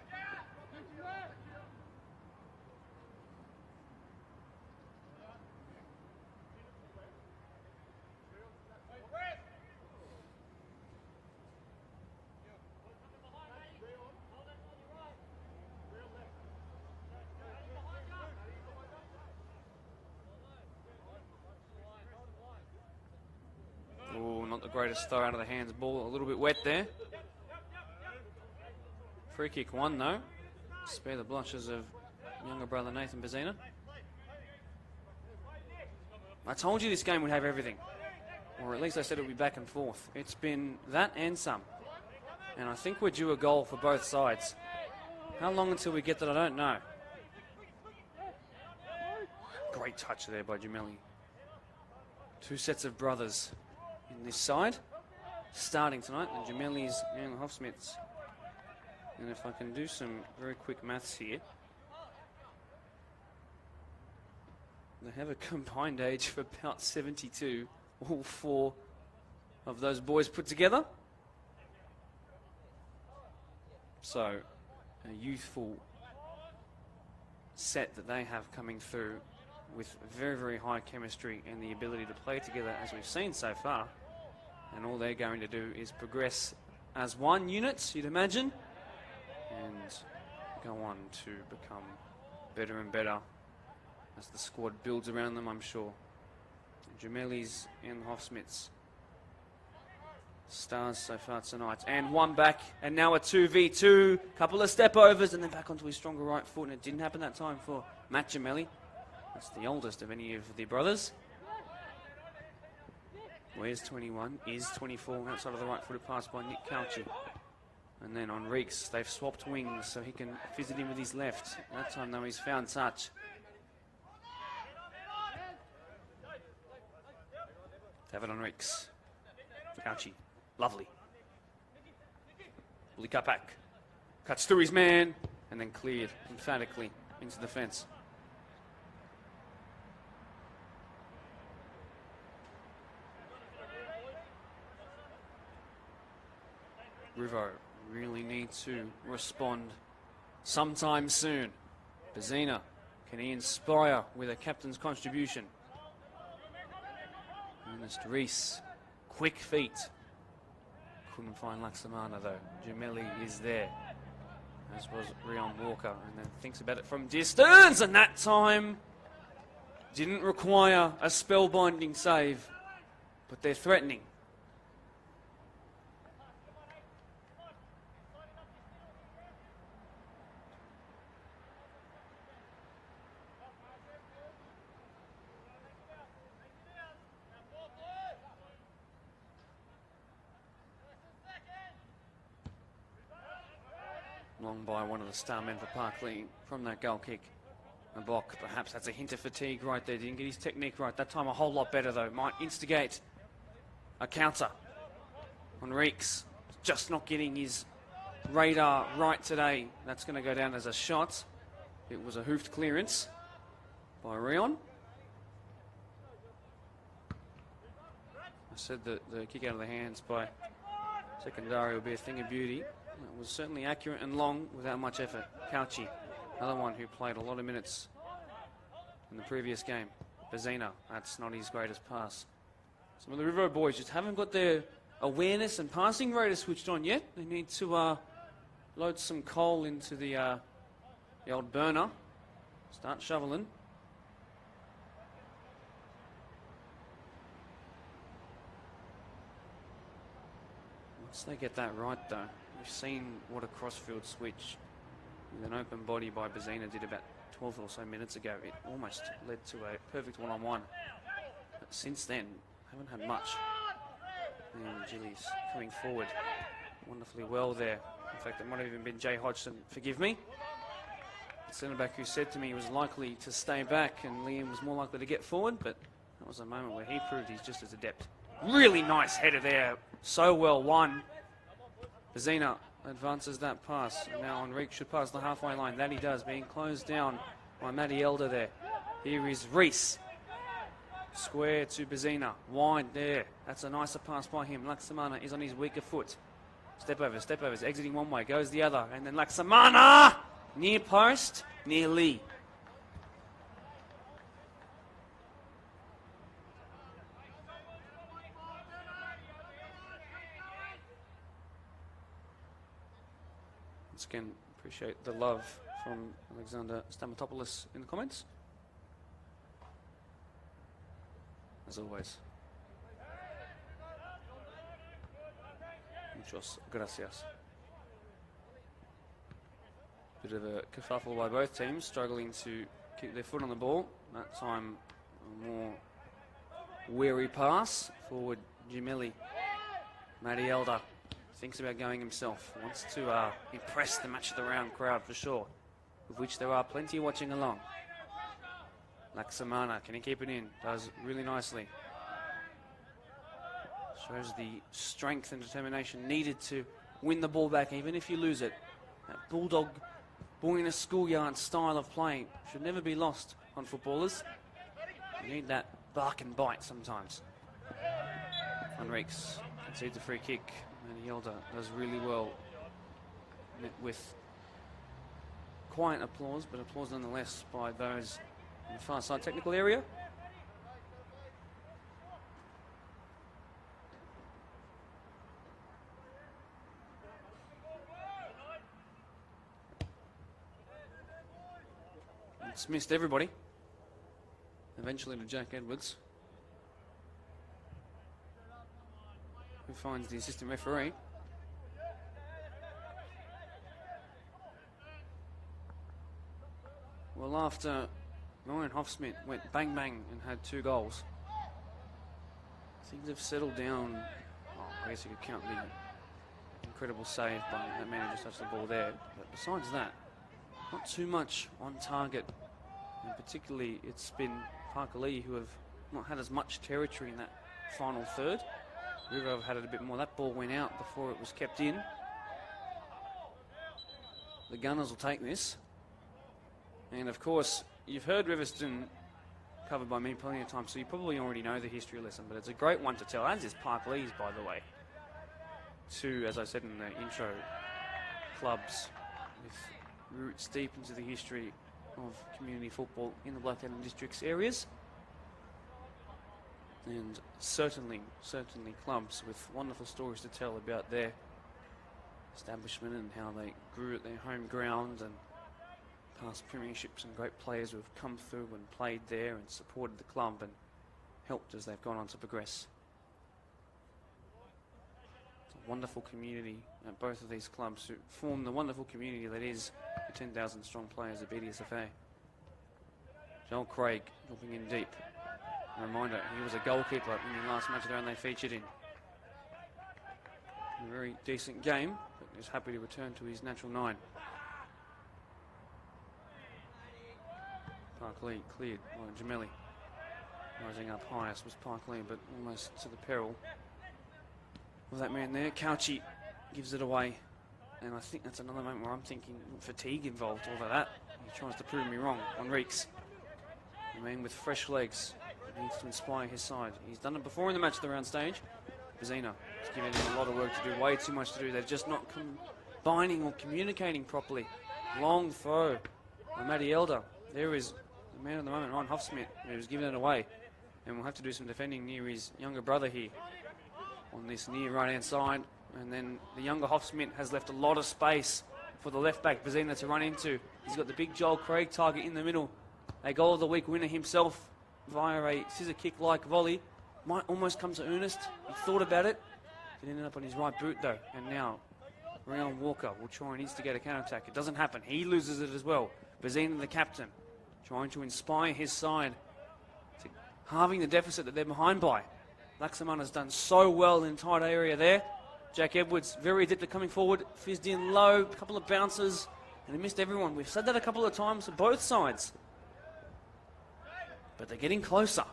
Oh, not the greatest throw out of the hands. Ball a little bit wet there. Free kick one though. Spare the blushes of younger brother Nathan Bazina. I told you this game would have everything. Or at least I said it would be back and forth. It's been that and some. And I think we're due a goal for both sides. How long until we get that, I don't know. Great touch there by Gemelli. Two sets of brothers in this side. Starting tonight, the Gemellis and the Hofsmiths. And if I can do some very quick maths here. They have a combined age of about 72. All four of those boys put together. So, a youthful set that they have coming through with very, very high chemistry and the ability to play together as we've seen so far. And all they're going to do is progress as one unit, you'd imagine, and go on to become better and better as the squad builds around them, I'm sure. Gemellis and Hofsmiths. Stars so far tonight. And one back, and now a 2v2. Couple of step overs, and then back onto his stronger right foot. And it didn't happen that time for Matt Gemelli. That's the oldest of any of the brothers. Where's 21? Is 24 outside of the right footed pass by Nick Cauchi. And then on Reeks, they've swapped wings so he can visit him with his left. That time, though, he's found touch. Have it on Reeks. Cauchi. Lovely. Bully cut back. Cuts through his man and then cleared emphatically into the fence. Rivo really need to respond sometime soon. Bazina, can he inspire with a captain's contribution? Ernest Reese, quick feet. Couldn't find Laksamana though. Gemelli is there, as was Rion Walker, and then thinks about it from distance, and that time didn't require a spellbinding save, but they're threatening. Long by one of the star men for Parklea from that goal kick. And Bock, perhaps that's a hint of fatigue right there. Didn't get his technique right. That time a whole lot better though. Might instigate a counter on Reeks. Just not getting his radar right today. That's going to go down as a shot. It was a hoofed clearance by Rion. I said that the kick out of the hands by Secondary will be a thing of beauty. It was certainly accurate and long without much effort. Cauchi, another one who played a lot of minutes in the previous game. Bazina, that's not his greatest pass. Some of the Rivo boys just haven't got their awareness and passing radar switched on yet. They need to load some coal into the old burner. Start shoveling. Once they get that right though, we've seen what a crossfield switch with an open body by Bazina did about 12 or so minutes ago. It almost led to a perfect one-on-one. But since then, haven't had much. And Gillies coming forward wonderfully well there. In fact, it might have even been Jay Hodgson, forgive me. The centre-back who said to me he was likely to stay back and Liam was more likely to get forward, but that was a moment where he proved he's just as adept. Really nice header there. So well won. Bazina advances that pass. And now Enrique should pass the halfway line. That he does, being closed down by Matty Elder there. Here is Reese. Square to Bazina. Wide there. That's a nicer pass by him. Laksamana is on his weaker foot. Step overs, exiting one way, goes the other. And then Laksamana! Near post, near Lee. Once again, appreciate the love from Alexander Stamatopoulos in the comments. As always. Muchos gracias. Bit of a kerfuffle by both teams, struggling to keep their foot on the ball. That time, a more Weary pass. Forward, Gemelli. Matty Elder thinks about going himself. Wants to impress the match of the round crowd for sure, of which there are plenty watching along. Laksamana, can he keep it in? Does really nicely. Shows the strength and determination needed to win the ball back, even if you lose it. That bulldog, born in a schoolyard style of play should never be lost on footballers. You need that bark and bite sometimes. Enriques concedes a free kick. And Yelda does really well. Met with quiet applause, but applause nonetheless by those in the far side technical area. It's missed everybody. Eventually to Jack Edwards, who finds the assistant referee. Well, after Ryan Hoffsmith went bang bang and had 2 goals, things have settled down. Oh, I guess you could count the incredible save by that man who just touched the ball there. But besides that, not too much on target. And particularly, it's been Parklea who have not had as much territory in that final third. River have had it a bit more. That ball went out before it was kept in. The Gunners will take this. And of course, you've heard Riverstone covered by me plenty of times, so you probably already know the history lesson, but it's a great one to tell, as is Parklea's, by the way. 2, as I said in the intro, clubs with roots deep into the history of community football in the Blacktown and Districts areas. And certainly clubs with wonderful stories to tell about their establishment and how they grew at their home ground, and past premierships and great players who have come through and played there and supported the club and helped as they've gone on to progress. It's a wonderful community at both of these clubs who form the wonderful community that is the 10,000 strong players of BDSFA. Joel Craig dropping in deep. A reminder, he was a goalkeeper in the last match of the round they featured in. A very decent game, but he's happy to return to his natural 9. Parklea cleared by Gemelli. Rising up highest was Parklea, but almost to the peril of that man there. Couchy gives it away. And I think that's another moment where I'm thinking fatigue involved, all of that. He tries to prove me wrong. Enriques, a man with fresh legs, needs to inspire his side. He's done it before in the match of the round stage. Bizina is giving him a lot of work to do, way too much to do. They're just not combining or communicating properly. Long throw by Matty Elder. There is the man at the moment, Ryan Hoffsmith, who's giving it away. And we'll have to do some defending near his younger brother here on this near right-hand side. And then the younger Hoffsmith has left a lot of space for the left-back Bizina to run into. He's got the big Joel Craig target in the middle. A goal of the week winner himself via a scissor kick-like volley. Might almost come to Ernest. He thought about it. It ended up on his right boot though. And now Rion Walker will try and instigate a counter-attack. It doesn't happen. He loses it as well. Bizina, the captain, trying to inspire his side to halving the deficit that they're behind by. Laksamana has done so well in the tight area there. Jack Edwards, very adept at coming forward, fizzed in low, a couple of bounces, and he missed everyone. We've said that a couple of times for both sides. But they're getting closer.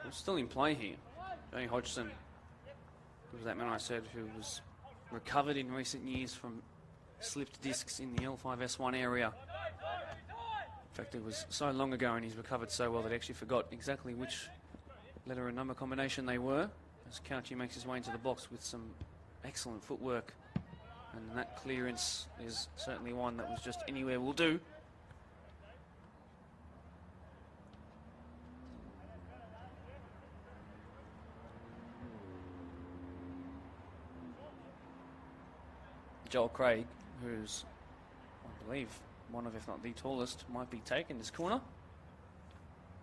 We're still in play here. Johnny Hodgson, who was that man I said who was recovered in recent years from slipped discs in the L5S1 area. In fact, it was so long ago and he's recovered so well that I actually forgot exactly which letter and number combination they were. As Couchy makes his way into the box with some excellent footwork. And that clearance is certainly one that was just anywhere will do. Joel Craig, who's, I believe, one of, if not the tallest, might be taken this corner.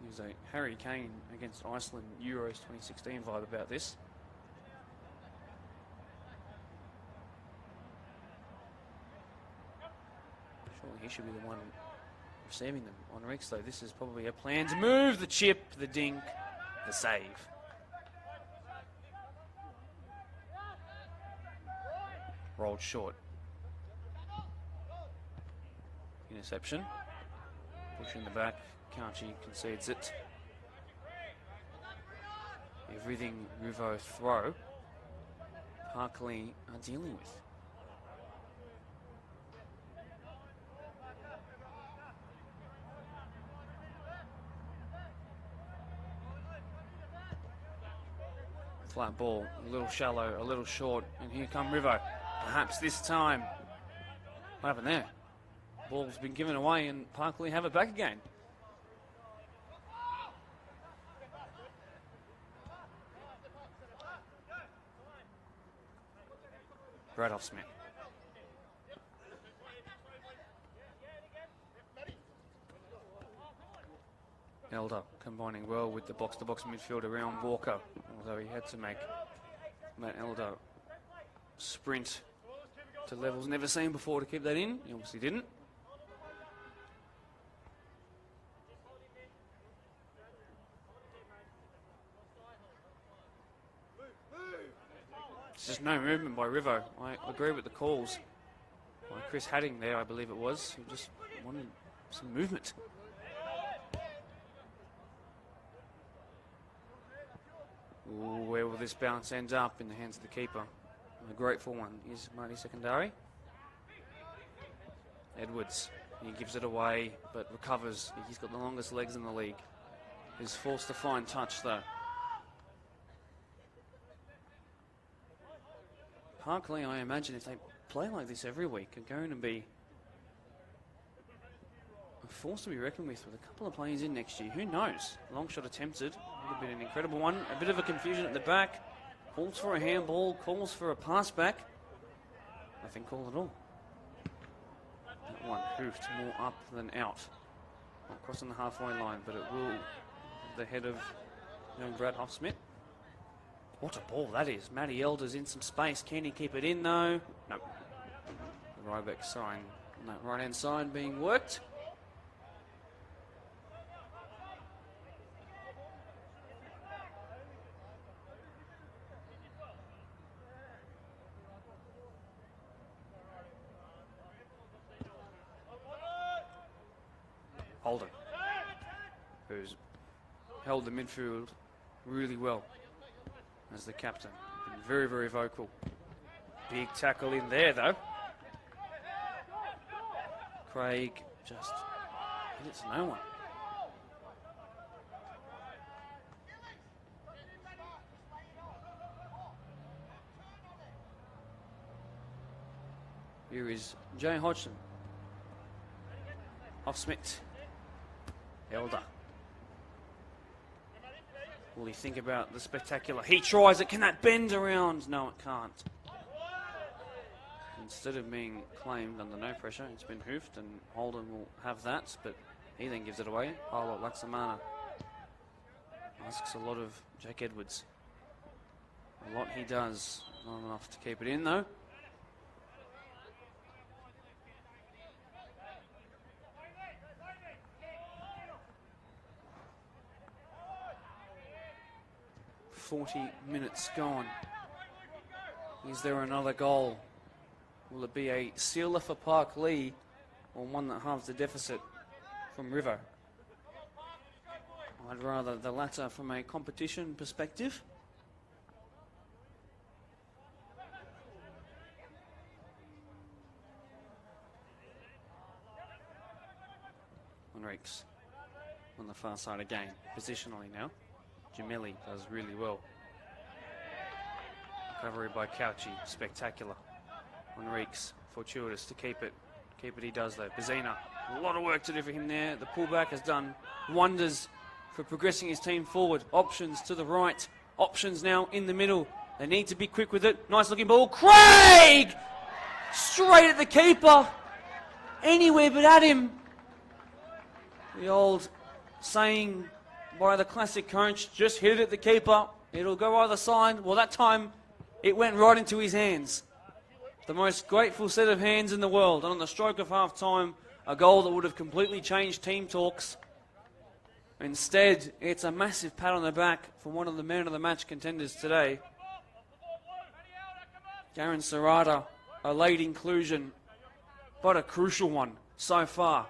There's a Harry Kane against Iceland Euros 2016 vibe about this. Surely he should be the one receiving them. On Reeks, though, this is probably a planned move. The chip, the dink, the save. Rolled short. Interception. Pushing the back. Couchy concedes it. Everything Rivo throw, Parklea are dealing with. Flat ball, a little shallow, a little short, and here come Rivo. Perhaps this time. What happened there? Ball's been given away and Parklea have it back again. Brad Smith. Elder combining well with the box-to-box midfield around Walker, although he had to make Matt Elder sprint to levels never seen before to keep that in. He obviously didn't. There's just no movement by Rivo. I agree with the calls by Chris Hadding there, I believe it was, who just wanted some movement. Ooh, where will this bounce end up? In the hands of the keeper. And a grateful one is Marty Secondary. Edwards, he gives it away, but recovers. He's got the longest legs in the league. He's forced to find touch though. Parklea, I imagine, if they play like this every week, are going to be a force to be reckoned with a couple of players in next year. Who knows? Long shot attempted. Would have been an incredible one. A bit of a confusion at the back. Calls for a handball, calls for a pass back. Nothing called at all. That one hoofed more up than out. Not crossing the halfway line, but it will the head of young Brad Huffsmith. What a ball that is. Matty Elder's in some space. Can he keep it in though? No. The Ryback sign on that right hand side being worked. Holden, who's held the midfield really well as the captain. Been very, very vocal. Big tackle in there though. Craig just hit it to no one. Here is Jay Hodgson. Off Smith. Elder. Will he think about the spectacular? He tries it. Can that bend around? No, it can't. Instead of being claimed under no pressure, it's been hoofed, and Holden will have that, but he then gives it away. Paolo Laksamana asks a lot of Jake Edwards. A lot he does. Not enough to keep it in, though. .40 minutes gone. Is there another goal? Will it be a sealer for Parklea or one that halves the deficit from Rivo? I'd rather the latter from a competition perspective. Enriques on the far side again, positionally now. Jameli does really well. Recovery by Couchy, spectacular. Enriques, fortuitous to keep it. Keep it he does though. Bazina, a lot of work to do for him there. The pullback has done wonders for progressing his team forward. Options to the right, options now in the middle. They need to be quick with it. Nice looking ball. Craig! Straight at the keeper. Anywhere but at him. The old saying by the classic coach, just hit it at the keeper. It'll go either side. Well, that time it went right into his hands. The most grateful set of hands in the world. And on the stroke of half time, A goal that would have completely changed team talks. Instead, it's a massive pat on the back for one of the man of the match contenders today. Garen Serrata, a late inclusion, but a crucial one so far.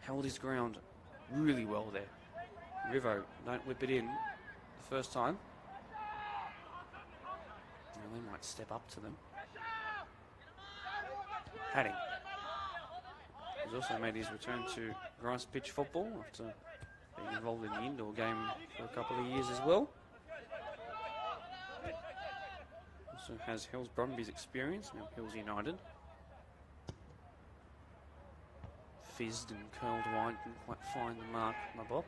Held his ground really well there. Rivo don't whip it in the first time. Well, they might step up to them. Hadding. He's also made his return to grass pitch football after being involved in the indoor game for a couple of years as well. Also has Hills Brumby's experience, now Hills United. Fizzed and curled wide, didn't quite find the mark, Mabok.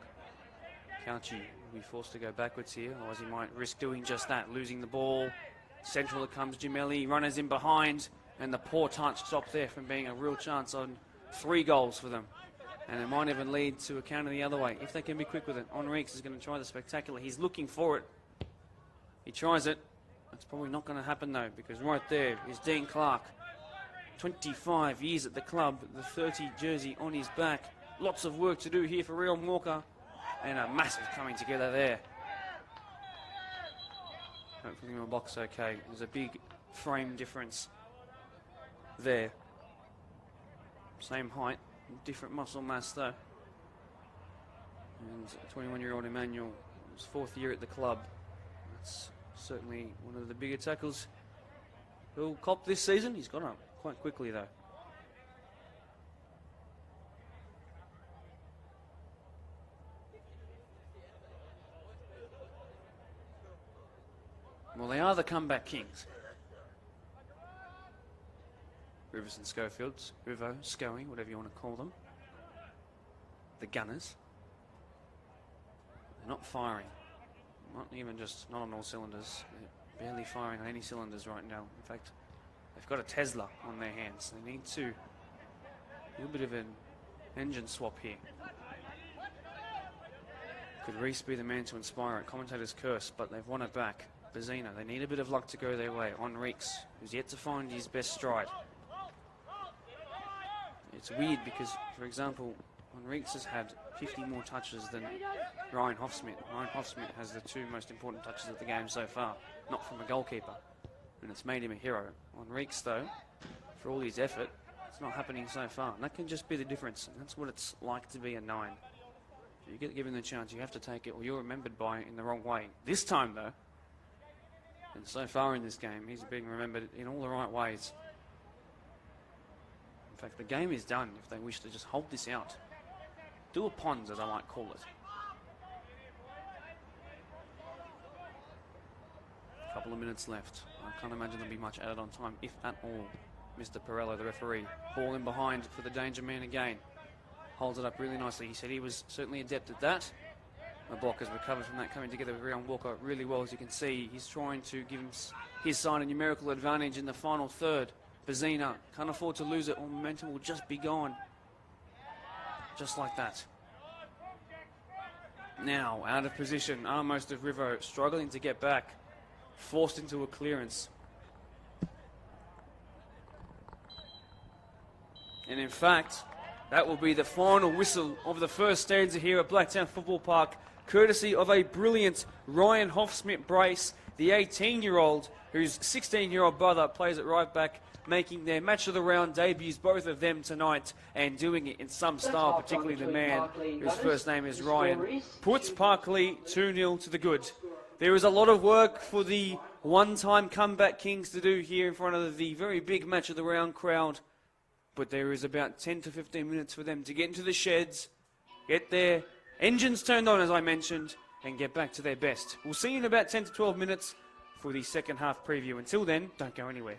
Couchy will be forced to go backwards here, otherwise he might risk doing just that, losing the ball. Central comes Gemelli, runners in behind, and the poor touch stopped there from being a real chance on 3 goals for them. And it might even lead to a counter the other way, if they can be quick with it. Enriques is going to try the spectacular. He's looking for it. He tries it. It's probably not going to happen though, because right there is Dean Clark. 25 years at the club, the 30 jersey on his back. Lots of work to do here for Rion Walker. And a massive coming together there. Hopefully my box okay. There's a big frame difference there. Same height, different muscle mass though. And 21-year-old Emmanuel, his 4th year at the club. That's certainly one of the bigger tackles he'll cop this season. He's got up quite quickly though. Well, they are the comeback kings. Riverstone Schofields, Rivo, Scoey, whatever you want to call them. The Gunners. They're not firing. Not even just, not on all cylinders. They're barely firing on any cylinders right now. In fact, they've got a Tesla on their hands. They need to do a bit of an engine swap here. Could Reese be the man to inspire it? Commentator's curse, but they've won it back. Bazina, they need a bit of luck to go their way. Enriques, who's yet to find his best stride. It's weird because, for example, Enriques has had 50 more touches than Ryan Hoffsmith. Ryan Hoffsmith has the 2 most important touches of the game so far, not from a goalkeeper, and it's made him a hero. Enriques, though, for all his effort, it's not happening so far, and that can just be the difference, and that's what it's like to be a 9. If you get given the chance, you have to take it, or you're remembered by it in the wrong way. This time, though, and so far in this game, he's being remembered in all the right ways. In fact, the game is done if they wish to just hold this out. Do a pons, as I might call it. A couple of minutes left. I can't imagine there'll be much added on time, if at all. Mr. Perello, the referee, ball in behind for the danger man again. Holds it up really nicely. He said he was certainly adept at that. The block has recovered from that, coming together with Rion Walker really well, as you can see. He's trying to give his side a numerical advantage in the final third. Bazina can't afford to lose it, or momentum will just be gone. Just like that. Now, out of position, Armost of Rivo struggling to get back. Forced into a clearance. And in fact, that will be the final whistle of the first stanza here at Blacktown Football Park, courtesy of a brilliant Ryan Hoffsmith brace, the 18-year-old whose 16-year-old brother plays at right back, making their match of the round debuts, both of them tonight, and doing it in some style, particularly the man whose first name is Ryan, puts Parklea 2-0 to the good. There is a lot of work for the one-time comeback kings to do here in front of the very big match of the round crowd, but there is about 10 to 15 minutes for them to get into the sheds, get their engines turned on, as I mentioned, and get back to their best. We'll see you in about 10 to 12 minutes for the second half preview. Until then, don't go anywhere.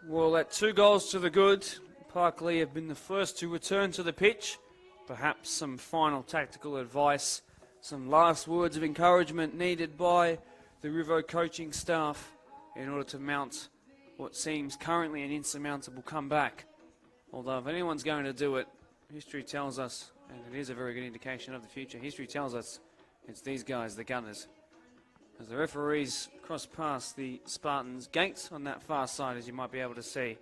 Well, at 2 goals to the good, Parklea have been the first to return to the pitch. Perhaps some final tactical advice, some last words of encouragement needed by the Rivo coaching staff in order to mount what seems currently an insurmountable comeback. Although if anyone's going to do it, history tells us, and it is a very good indication of the future, history tells us it's these guys, the Gunners. As the referees cross past the Spartans' gate on that far side, as you might be able to see,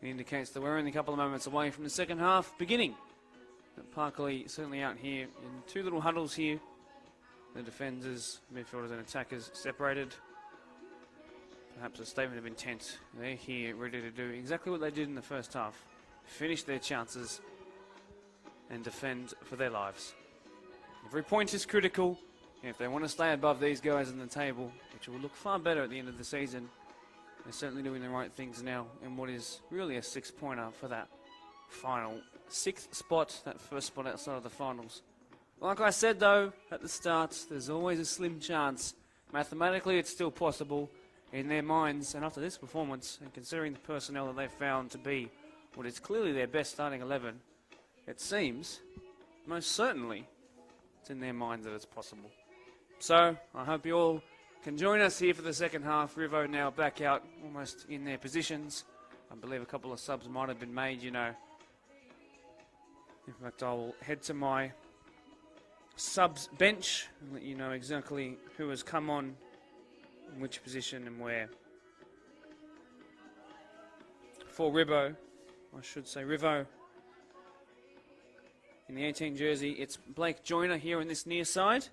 it indicates that we're only a couple of moments away from the second half beginning. But Parklea certainly out here in 2 little huddles here. The defenders, midfielders and attackers separated. Perhaps a statement of intent. They're here ready to do exactly what they did in the first half. Finish their chances and defend for their lives. Every point is critical. If they want to stay above these guys in the table, which will look far better at the end of the season, they're certainly doing the right things now in what is really a 6-pointer for that final 6th spot, that first spot outside of the finals. Like I said though, at the start, there's always a slim chance. Mathematically, it's still possible in their minds, and after this performance, and considering the personnel that they've found to be what is clearly their best starting 11, it seems, most certainly, it's in their minds that it's possible. So, I hope you all can join us here for the second half. Rivo now back out almost in their positions. I believe a couple of subs might have been made, you know. In fact, I will head to my subs bench and let you know exactly who has come on, in which position and where. For Rivo, I should say Rivo, in the 18 jersey, it's Blake Joyner here on this near side.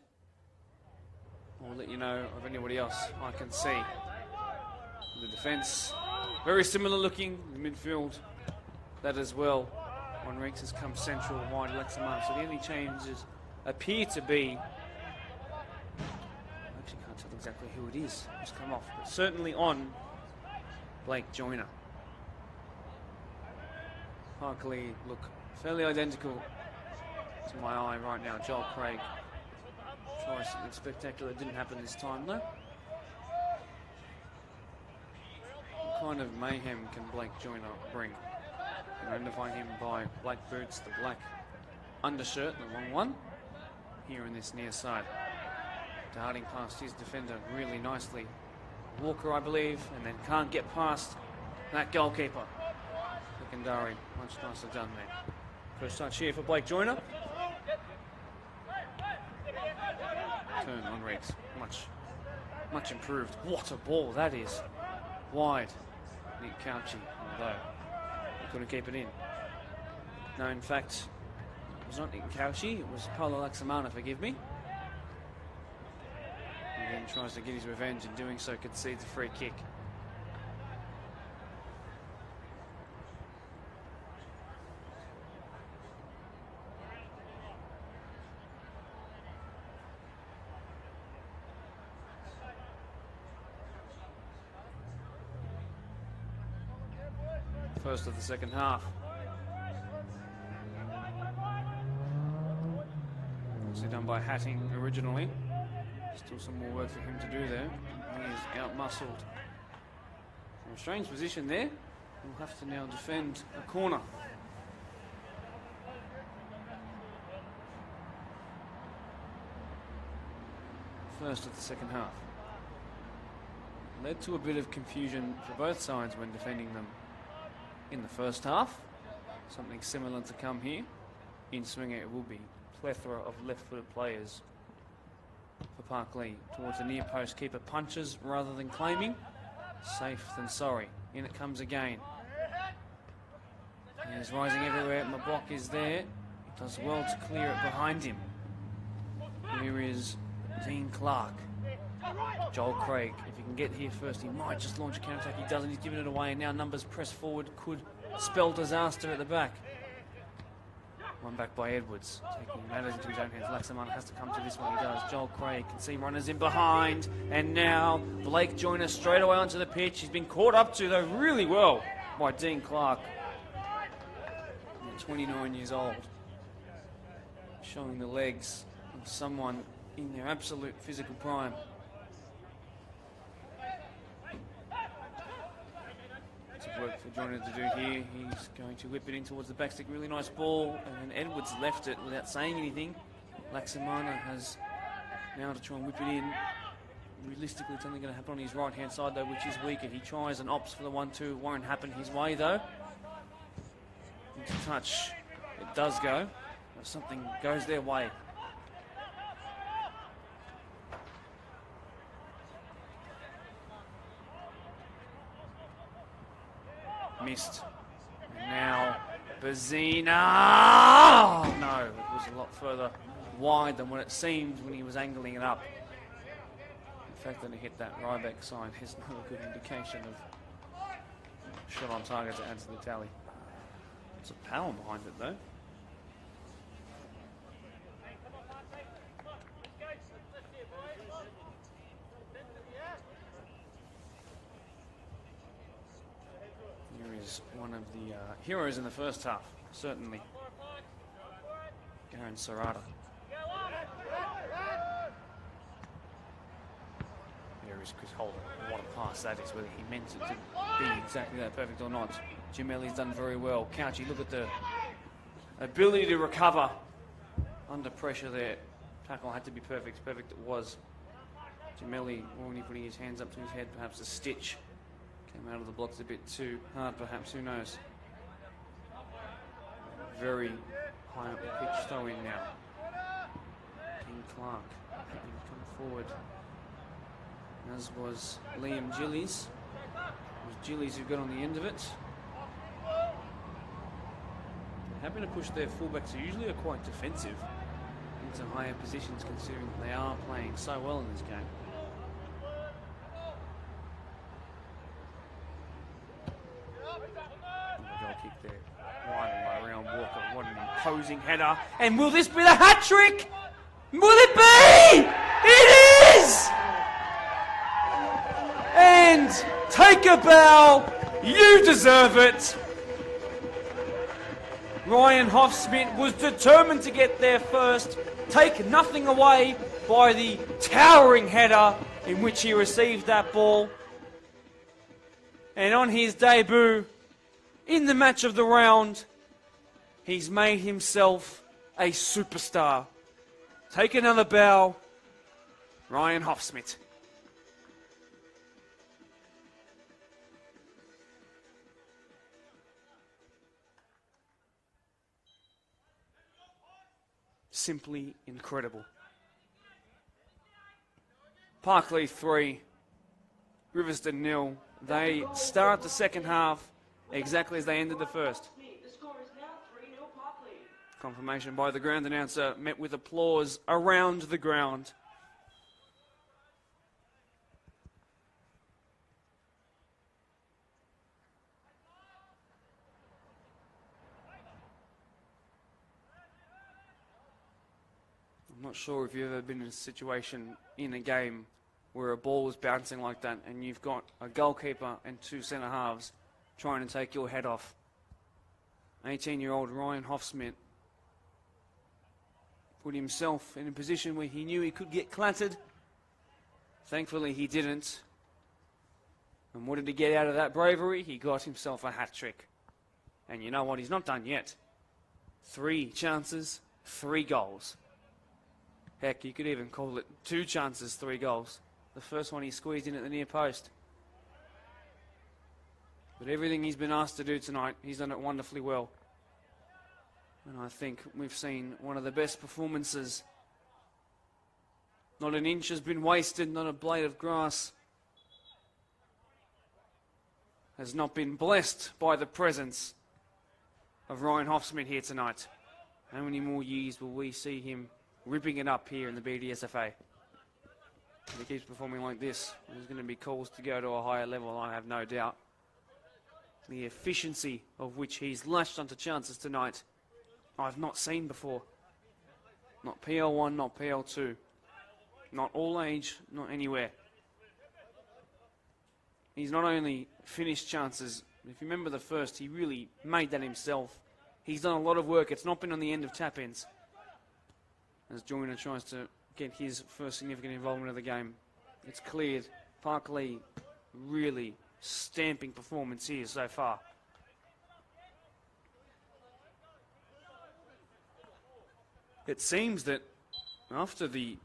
I'll let you know of anybody else I can see. The defence, very similar looking. The midfield, that as well. Enriquez has come central, wide Lexamar. So the only changes appear to be, I actually can't tell exactly who it is who's come off, but certainly on Blake Joyner. Parklea look fairly identical to my eye right now. Joel Craig tries something spectacular. It didn't happen this time though. What kind of mayhem can Blake Joyner bring? You identify him by black boots, the black undershirt, the long one, here in this near side. Darting past his defender really nicely. Walker, I believe, and then can't get past that goalkeeper. Secondary, much nicer done there. First touch here for Blake Joyner. Turn on Rex, much improved. What a ball that is. Wide. Nick Cauchi, although he couldn't keep it in. No, in fact, it was not Nick Cauchi, it was Paulo Laxamana, forgive me. He then tries to get his revenge, and doing so concedes a free kick. First of the second half. Obviously done by Hatting originally. Still some more work for him to do there. He is out-muscled. A strange position there. We'll have to now defend a corner. First of the second half. Led to a bit of confusion for both sides when defending them in the first half. Something similar to come here. In swinger it will be. Plethora of left-footed players for Parklea. Towards the near post, keeper punches rather than claiming. Safe than sorry. In it comes again. He's rising everywhere. Mabok is there. He does well to clear it behind him. Here is Dean Clark. Joel Craig, if he can get here first, he might just launch a counter-attack. He doesn't, he's giving it away, and now numbers press forward could spell disaster at the back. One back by Edwards, taking matters into his own hands. Laxamana has to come to this one, he does. Joel Craig can see runners in behind, and now Blake Joyner straight away onto the pitch. He's been caught up to, though, really well by Dean Clark. 29 years old. Showing the legs of someone in their absolute physical prime. It's a for Joyner to do here. He's going to whip it in towards the backstick. Really nice ball. And then Edwards left it without saying anything. Laksamana has now to try and whip it in. Realistically, it's only going to happen on his right-hand side, though, which is weaker. He tries and opts for the 1-2. Won't happen his way, though. Into touch. It does go. If something goes their way. Missed. And now, Bazina! Oh, no, it was a lot further wide than what it seemed when he was angling it up. The fact that he hit that Ryback sign is not a good indication of shot on target to add to the tally. There's a power behind it, though. Here is one of the heroes in the first half, certainly. Garen Serrata. Here is Chris Holder. What a pass that is, whether he meant it to be exactly that perfect or not. Gemelli's done very well. Couchy, look at the ability to recover under pressure there. Tackle had to be perfect. Perfect it was. Gemelli already putting his hands up to his head. Perhaps a stitch came out of the blocks a bit too hard, perhaps. Who knows? Very high up the pitch. Throw in now. King Clark having come forward. As was Liam Gillies. It was Gillies who got on the end of it. Having to push their fullbacks who usually are quite defensive into higher positions, considering that they are playing so well in this game. Goal kick there. Wide around Walker. What an imposing header. And will this be the hat trick? Will it be? It is! And take a bow. You deserve it. Ryan Hoffsmith was determined to get there first. Take nothing away by the towering header in which he received that ball. And on his debut in the match of the round, he's made himself a superstar. Take another bow, Ryan Hoffsmith. Simply incredible. Parklea 3, Riverstone 0. They start the second half exactly as they ended the first. The score is now 3-0 Parklea. Confirmation by the ground announcer, met with applause around the ground. I'm not sure if you've ever been in a situation in a game where a ball is bouncing like that and you've got a goalkeeper and two centre halves trying to take your head off. 18-year-old Ryan Hoffsmith put himself in a position where he knew he could get clattered. Thankfully he didn't. And what did he get out of that bravery? He got himself a hat-trick. And you know what? He's not done yet. 3 chances, 3 goals. Heck, you could even call it 2 chances, 3 goals. The first one he squeezed in at the near post. But everything he's been asked to do tonight, he's done it wonderfully well. And I think we've seen one of the best performances. Not an inch has been wasted, not a blade of grass has not been blessed by the presence of Ryan Hoffsmith here tonight. How many more years will we see him ripping it up here in the BDSFA? If he keeps performing like this, there's going to be calls to go to a higher level, I have no doubt. The efficiency of which he's lashed onto chances tonight, I've not seen before. Not PL1, not PL2. Not all age, not anywhere. He's not only finished chances, if you remember the first, he really made that himself. He's done a lot of work. It's not been on the end of tap-ins. As Joyner tries to get his first significant involvement of the game. It's cleared. Parklea really stamping performance here so far. It seems that after the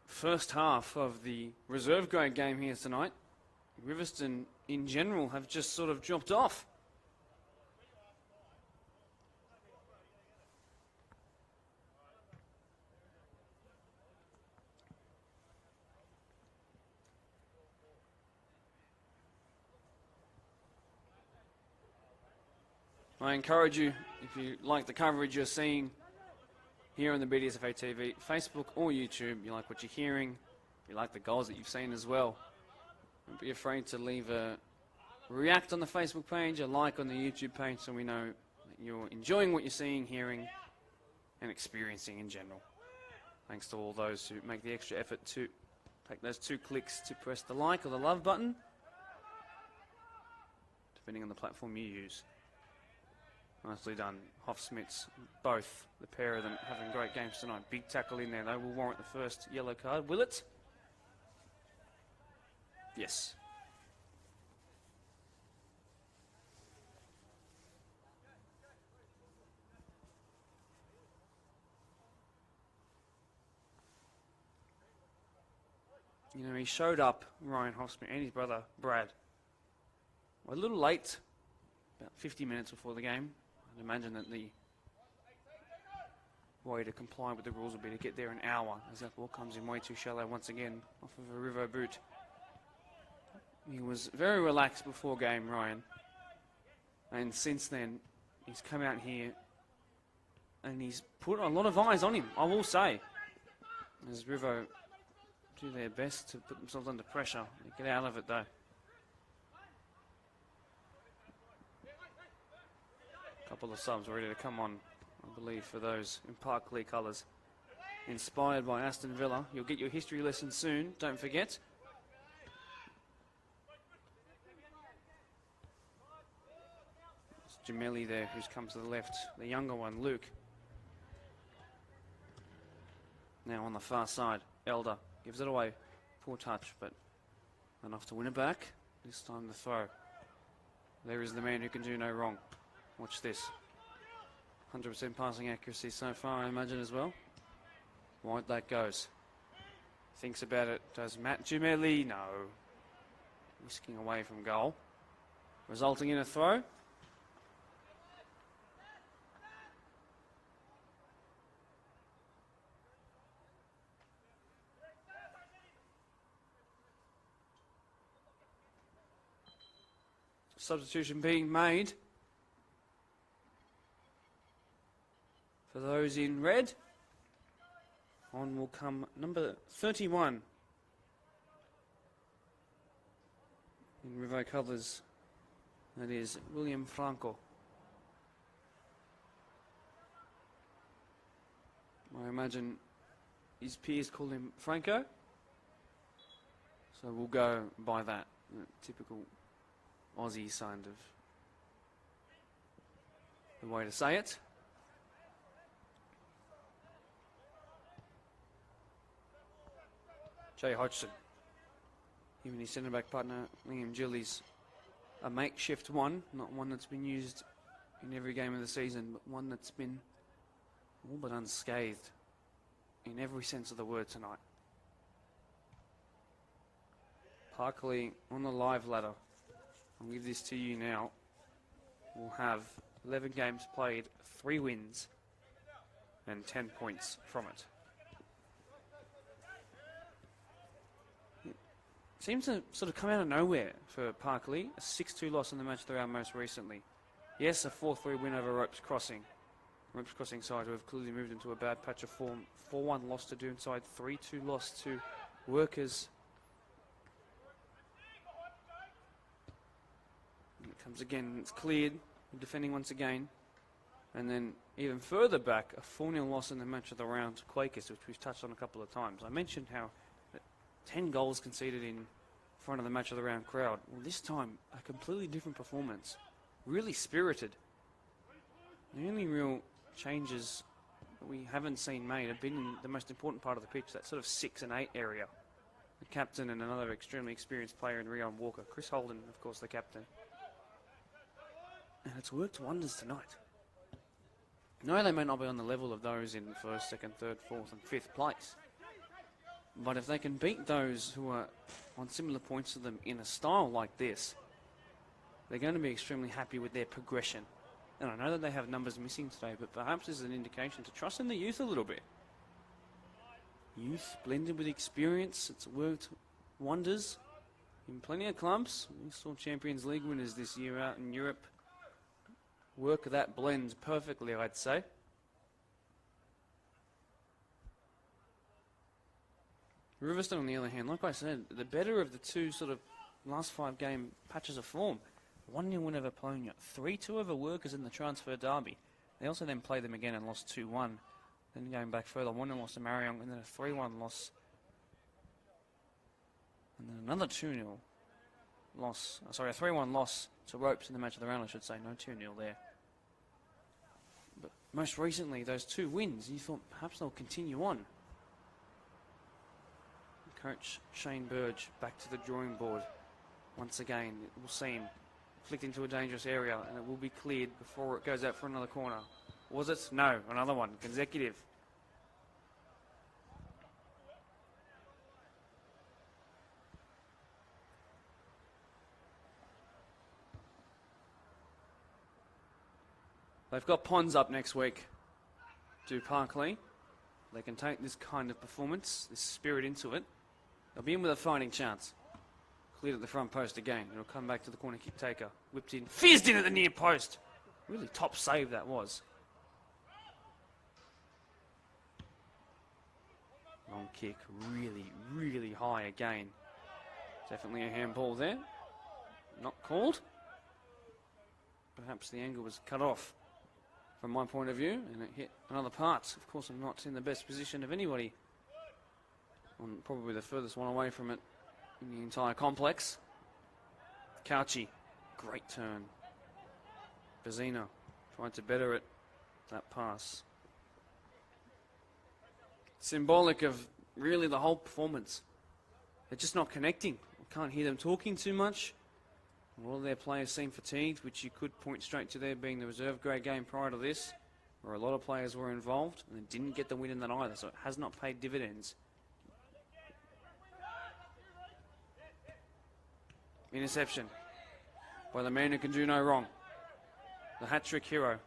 first half of the reserve grade game here tonight, Riverstone in general have just sort of dropped off. I encourage you, if you like the coverage you're seeing here on the BDSFA TV, Facebook or YouTube, you like what you're hearing, you like the goals that you've seen as well, don't be afraid to leave a react on the Facebook page, a like on the YouTube page, so we know that you're enjoying what you're seeing, hearing, and experiencing in general. Thanks to all those who make the extra effort to take those 2 clicks to press the like or the love button, depending on the platform you use. Nicely done. Hofsmiths, both, the pair of them, having great games tonight. Big tackle in there, though, will warrant the first yellow card. Will it? Yes. You know, he showed up, Ryan Hofsmith, and his brother, Brad, a little late, about 50 minutes before the game. I'd imagine that the way to comply with the rules would be to get there an hour, as that ball comes in way too shallow once again off of a Rivo boot. He was very relaxed before game, Ryan, and since then he's come out here and he's put a lot of eyes on him, I will say, as Rivo do their best to put themselves under pressure. They get out of it though. Couple of subs ready to come on, I believe, for those in Parklea colours. Inspired by Aston Villa. You'll get your history lesson soon, don't forget. It's Gemelli there, who's come to the left. The younger one, Luke. Now on the far side, Elder gives it away. Poor touch, but enough to win it back. This time the throw. There is the man who can do no wrong. Watch this. 100% passing accuracy so far, I imagine, as well. Wide that goes. Thinks about it. Does Matt Gemelli? No. Whisking away from goal. Resulting in a throw. Substitution being made. For those in red, on will come number 31 in Rivo colours. That is William Franco. I imagine his peers call him Franco, so we'll go by that. Typical Aussie kind of the way to say it. Jay Hodgson, him and his centre-back partner, Liam Gillies, a makeshift one, not one that's been used in every game of the season, but one that's been all but unscathed in every sense of the word tonight. Parklea on the live ladder. I'll give this to you now. We'll have 11 games played, 3 wins, and 10 points from it. Seems to sort of come out of nowhere for Parklea. A 6-2 loss in the match they're out most recently. Yes, a 4-3 win over Ropes Crossing. Ropes Crossing side who have clearly moved into a bad patch of form. 4-1 loss to Doonside, 3-2 loss to Workers. And it comes again, it's cleared. Defending once again. And then even further back, a 4-0 loss in the match of the round to Quakers, which we've touched on a couple of times. I mentioned how 10 goals conceded in front of the match of the round crowd. Well, this time, a completely different performance. Really spirited. The only real changes that we haven't seen made have been in the most important part of the pitch, that sort of 6 and 8 area. The captain and another extremely experienced player in Rion Walker. Chris Holden, of course, the captain. And it's worked wonders tonight. No, they may not be on the level of those in first, second, third, fourth and fifth place. But if they can beat those who are on similar points to them in a style like this, they're going to be extremely happy with their progression. And I know that they have numbers missing today, but perhaps this is an indication to trust in the youth a little bit. Youth blended with experience, it's worked wonders in plenty of clubs. We saw Champions League winners this year out in Europe work that blend perfectly, I'd say. Riverstone, on the other hand, like I said, the better of the two sort of last 5 game patches of form. 1-0 win over Polonia, 3-2 over Workers in the transfer derby. They also then played them again and lost 2-1. Then going back further, 1-0 loss to Marion, and then a 3-1 loss. And then another 2-0 loss, a 3-1 loss to Ropes in the match of the round, I should say. No 2-0 there. But most recently, those 2 wins, you thought perhaps they'll continue on. Coach Shane Burge back to the drawing board. Once again, we'll see him flicked into a dangerous area and it will be cleared before it goes out for another corner. Was it? No, another one, consecutive. They've got Ponds up next week. Do Parklea. They can take this kind of performance, this spirit into it. They'll be in with a fighting chance. Cleared at the front post again. It'll come back to the corner kick taker. Whipped in. Fizzed in at the near post. Really top save that was. Long kick. Really, really high again. Definitely a handball there. Not called. Perhaps the angle was cut off from my point of view. And it hit another part. Of course, I'm not in the best position of anybody. I'm probably the furthest one away from it in the entire complex. Couchy, great turn. Bazina tried to better it, that pass. Symbolic of really the whole performance. They're just not connecting. I can't hear them talking too much. A lot of their players seem fatigued, which you could point straight to there being the reserve grade game prior to this, where a lot of players were involved and they didn't get the win in that either, so it has not paid dividends. Interception by the man who can do no wrong. The hat-trick hero.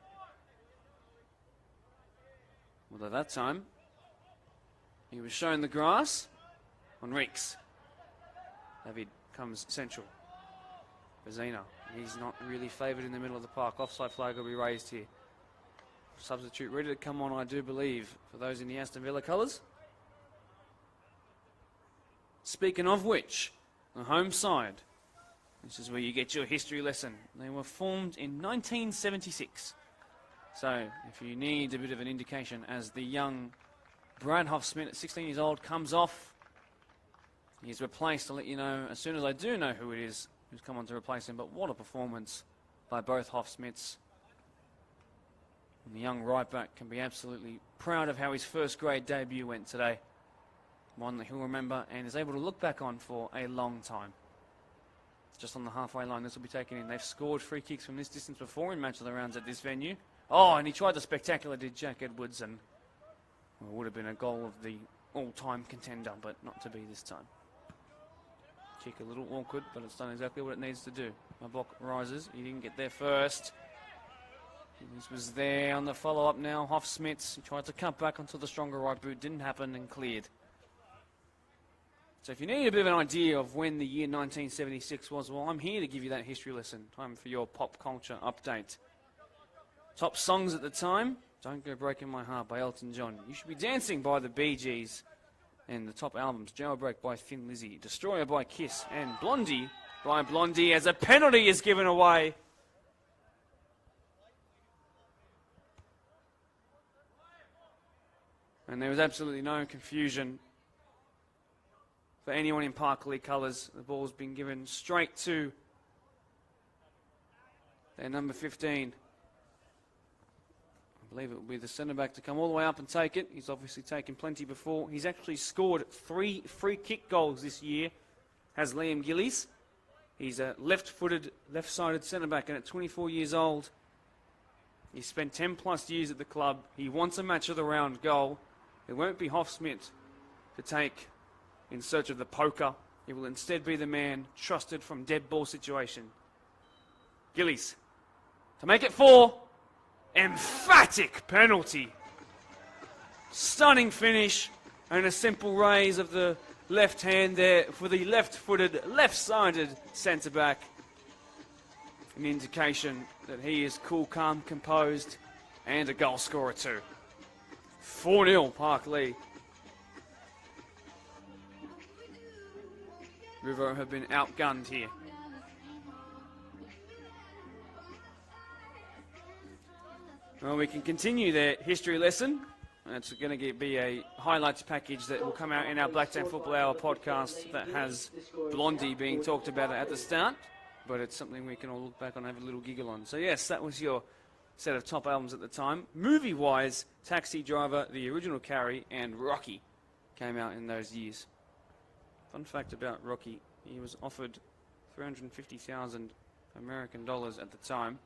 Although that time, he was shown the grass on Reeks. David comes central. Bazina, he's not really favoured in the middle of the park. Offside flag will be raised here. Substitute ready to come on, I do believe, for those in the Aston Villa colours. Speaking of which, the home side. This is where you get your history lesson. They were formed in 1976. So, if you need a bit of an indication as the young Brad Hoffsmith at 16 years old comes off, he's replaced. I'll let you know as soon as I do know who it is who's come on to replace him. But what a performance by both Hoffsmiths. And the young right back can be absolutely proud of how his first grade debut went today. One that he'll remember and is able to look back on for a long time. Just on the halfway line, this will be taken in. They've scored free kicks from this distance before in match of the rounds at this venue. Oh, and he tried the spectacular, did Jack Edwards, and well, it would have been a goal of the all-time contender, but not to be this time. Kick a little awkward, but it's done exactly what it needs to do. Mabok rises. He didn't get there first. This was there on the follow-up now. Hoffsmiths, he tried to cut back onto the stronger right boot. Didn't happen and cleared. So if you need a bit of an idea of when the year 1976 was, well, I'm here to give you that history lesson. Time for your pop culture update. Top songs at the time, Don't Go Breaking My Heart by Elton John. You Should Be Dancing by the Bee Gees. And the top albums, Jailbreak by Thin Lizzy, Destroyer by Kiss, and Blondie by Blondie as a penalty is given away. And there was absolutely no confusion for anyone in Parklea colours. The ball's been given straight to their number 15. I believe it will be the centre-back to come all the way up and take it. He's obviously taken plenty before. He's actually scored 3 free kick goals this year, has Liam Gillies. He's a left-footed, left-sided centre-back, and at 24 years old, He spent 10 plus years at the club. He wants a match of the round goal. It won't be Hofsmith to take in search of the poker. He will instead be the man trusted from dead ball situation. Gillies to make it 4. Emphatic penalty. Stunning finish and a simple raise of the left hand there for the left-footed, left-sided centre-back. An indication that he is cool, calm, composed, and a goal scorer too. 4-0 Parklea. River have been outgunned here. Well, we can continue their history lesson. It's going to be a highlights package that will come out in our Blacktown Football Hour podcast that has Blondie being talked about at the start. But it's something we can all look back on and have a little giggle on. So yes, that was your set of top albums at the time. Movie-wise, Taxi Driver, The Original Carrie, and Rocky came out in those years. Fun fact about Rocky, he was offered $350,000 American dollars at the time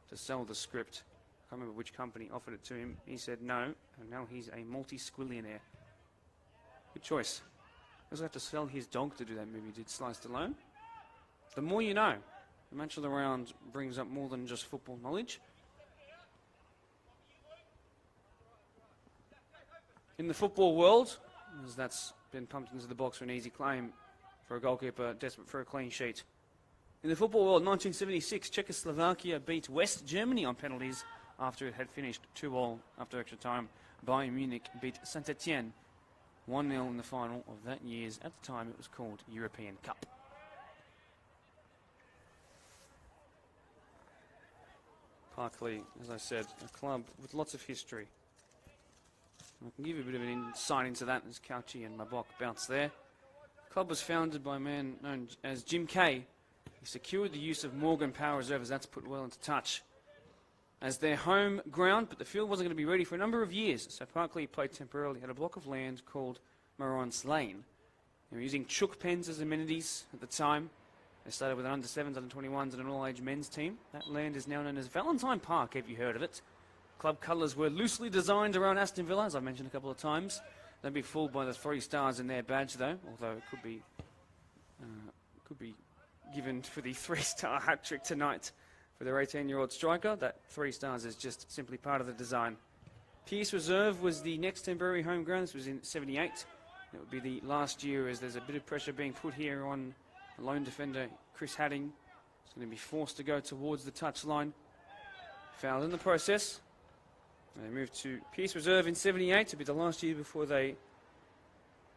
to sell the script. I can't remember which company offered it to him. He said no, and now he's a multi-squillionaire. Good choice. He also had to sell his dog to do that movie, did Sly Stallone. The more you know. The match of the round brings up more than just football knowledge. In the football world, as that's been pumped into the box for an easy claim for a goalkeeper desperate for a clean sheet. In the football world, 1976, Czechoslovakia beat West Germany on penalties after it had finished 2-2 after extra time. Bayern Munich beat Saint-Etienne 1-0 in the final of that year's, at the time it was called, European Cup. Parklea, as I said, a club with lots of history. I can give you a bit of an insight into that as Couchy and Mabok bounce there. The club was founded by a man known as Jim Kay. He secured the use of Morgan Power Reserve, as that's put well into touch, as their home ground, but the field wasn't going to be ready for a number of years, so Parklea played temporarily at a block of land called Morons Lane. They were using chook pens as amenities at the time. They started with an under-7s, under-21s and an all-age men's team. That land is now known as Valentine Park, have you heard of it? Club colours were loosely designed around Aston Villa, as I've mentioned a couple of times. Don't be fooled by the 3 stars in their badge, though, although it could be given for the 3-star hat-trick tonight for their 18-year-old striker. That 3 stars is just simply part of the design. Pearce Reserve was the next temporary home ground. This was in 78. It would be the last year, as there's a bit of pressure being put here on lone defender Chris Hadding. He's going to be forced to go towards the touchline. Fouled in the process. They moved to Pearce Reserve in 78 to be the last year before they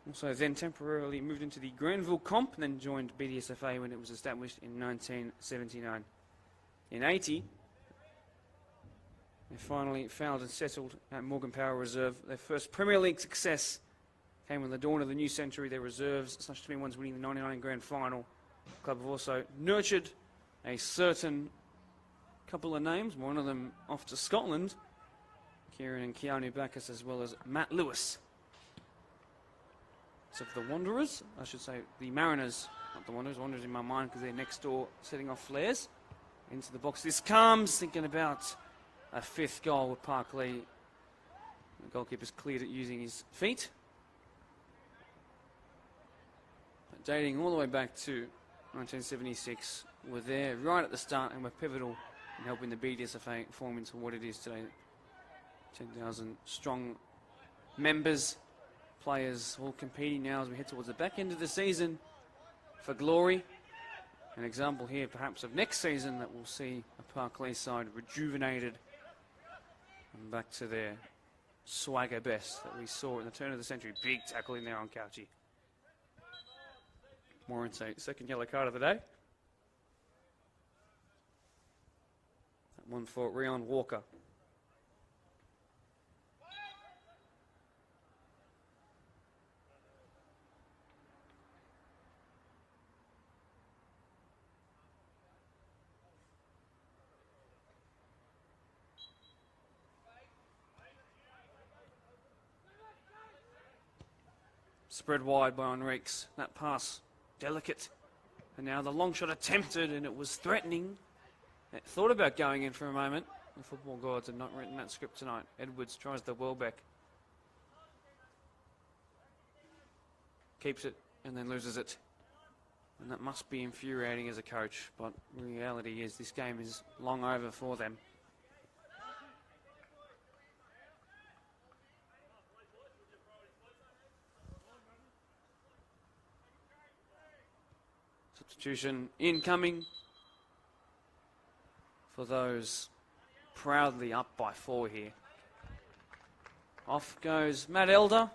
also then temporarily moved into the Granville Comp and then joined BDSFA when it was established in 1979. In 80, they finally fouled and settled at Morgan Power Reserve. Their first Premier League success came with the dawn of the new century. Their reserves, /21s winning the 99 grand final. The club have also nurtured a certain couple of names, one of them off to Scotland, Kieran and Keanu Backus, as well as Matt Lewis. So for the Wanderers, I should say the Mariners, not the Wanderers. Wanderers in my mind because they're next door setting off flares into the box. This comes, thinking about a 5th goal with Parklea. The goalkeeper's cleared it using his feet. Dating all the way back to 1976, were there right at the start and were pivotal in helping the BDSFA form into what it is today. 10,000 strong members, players all competing now as we head towards the back end of the season for glory. An example here perhaps of next season that we'll see a Parklea side rejuvenated and back to their swagger best that we saw in the turn of the century. Big tackle in there on Couchy. Morin's second yellow card of the day. That one for Rion Walker. Spread wide by Enriques. That pass, delicate. And now the long shot attempted, and it was threatening. It thought about going in for a moment. The football gods have not written that script tonight. Edwards tries the Welbeck. Keeps it and then loses it. And that must be infuriating as a coach, but reality is this game is long over for them. Substitution incoming for those proudly up by 4 here. Off goes Matt Elder,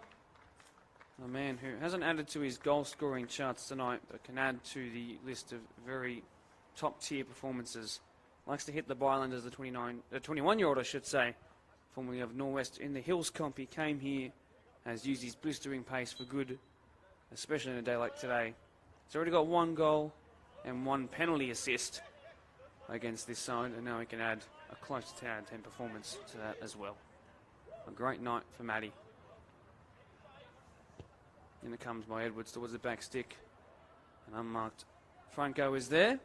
a man who hasn't added to his goal scoring charts tonight, but can add to the list of very top tier performances. Likes to hit the byline as the 21-year-old, I should say, formerly of Norwest in the Hills comp. He came here, has used his blistering pace for good, especially in a day like today. He's already got 1 goal and 1 penalty assist against this side, and now he can add a close to 10 performance to that as well. A great night for Matty. In it comes by Edwards towards the back stick. An unmarked Franco is there.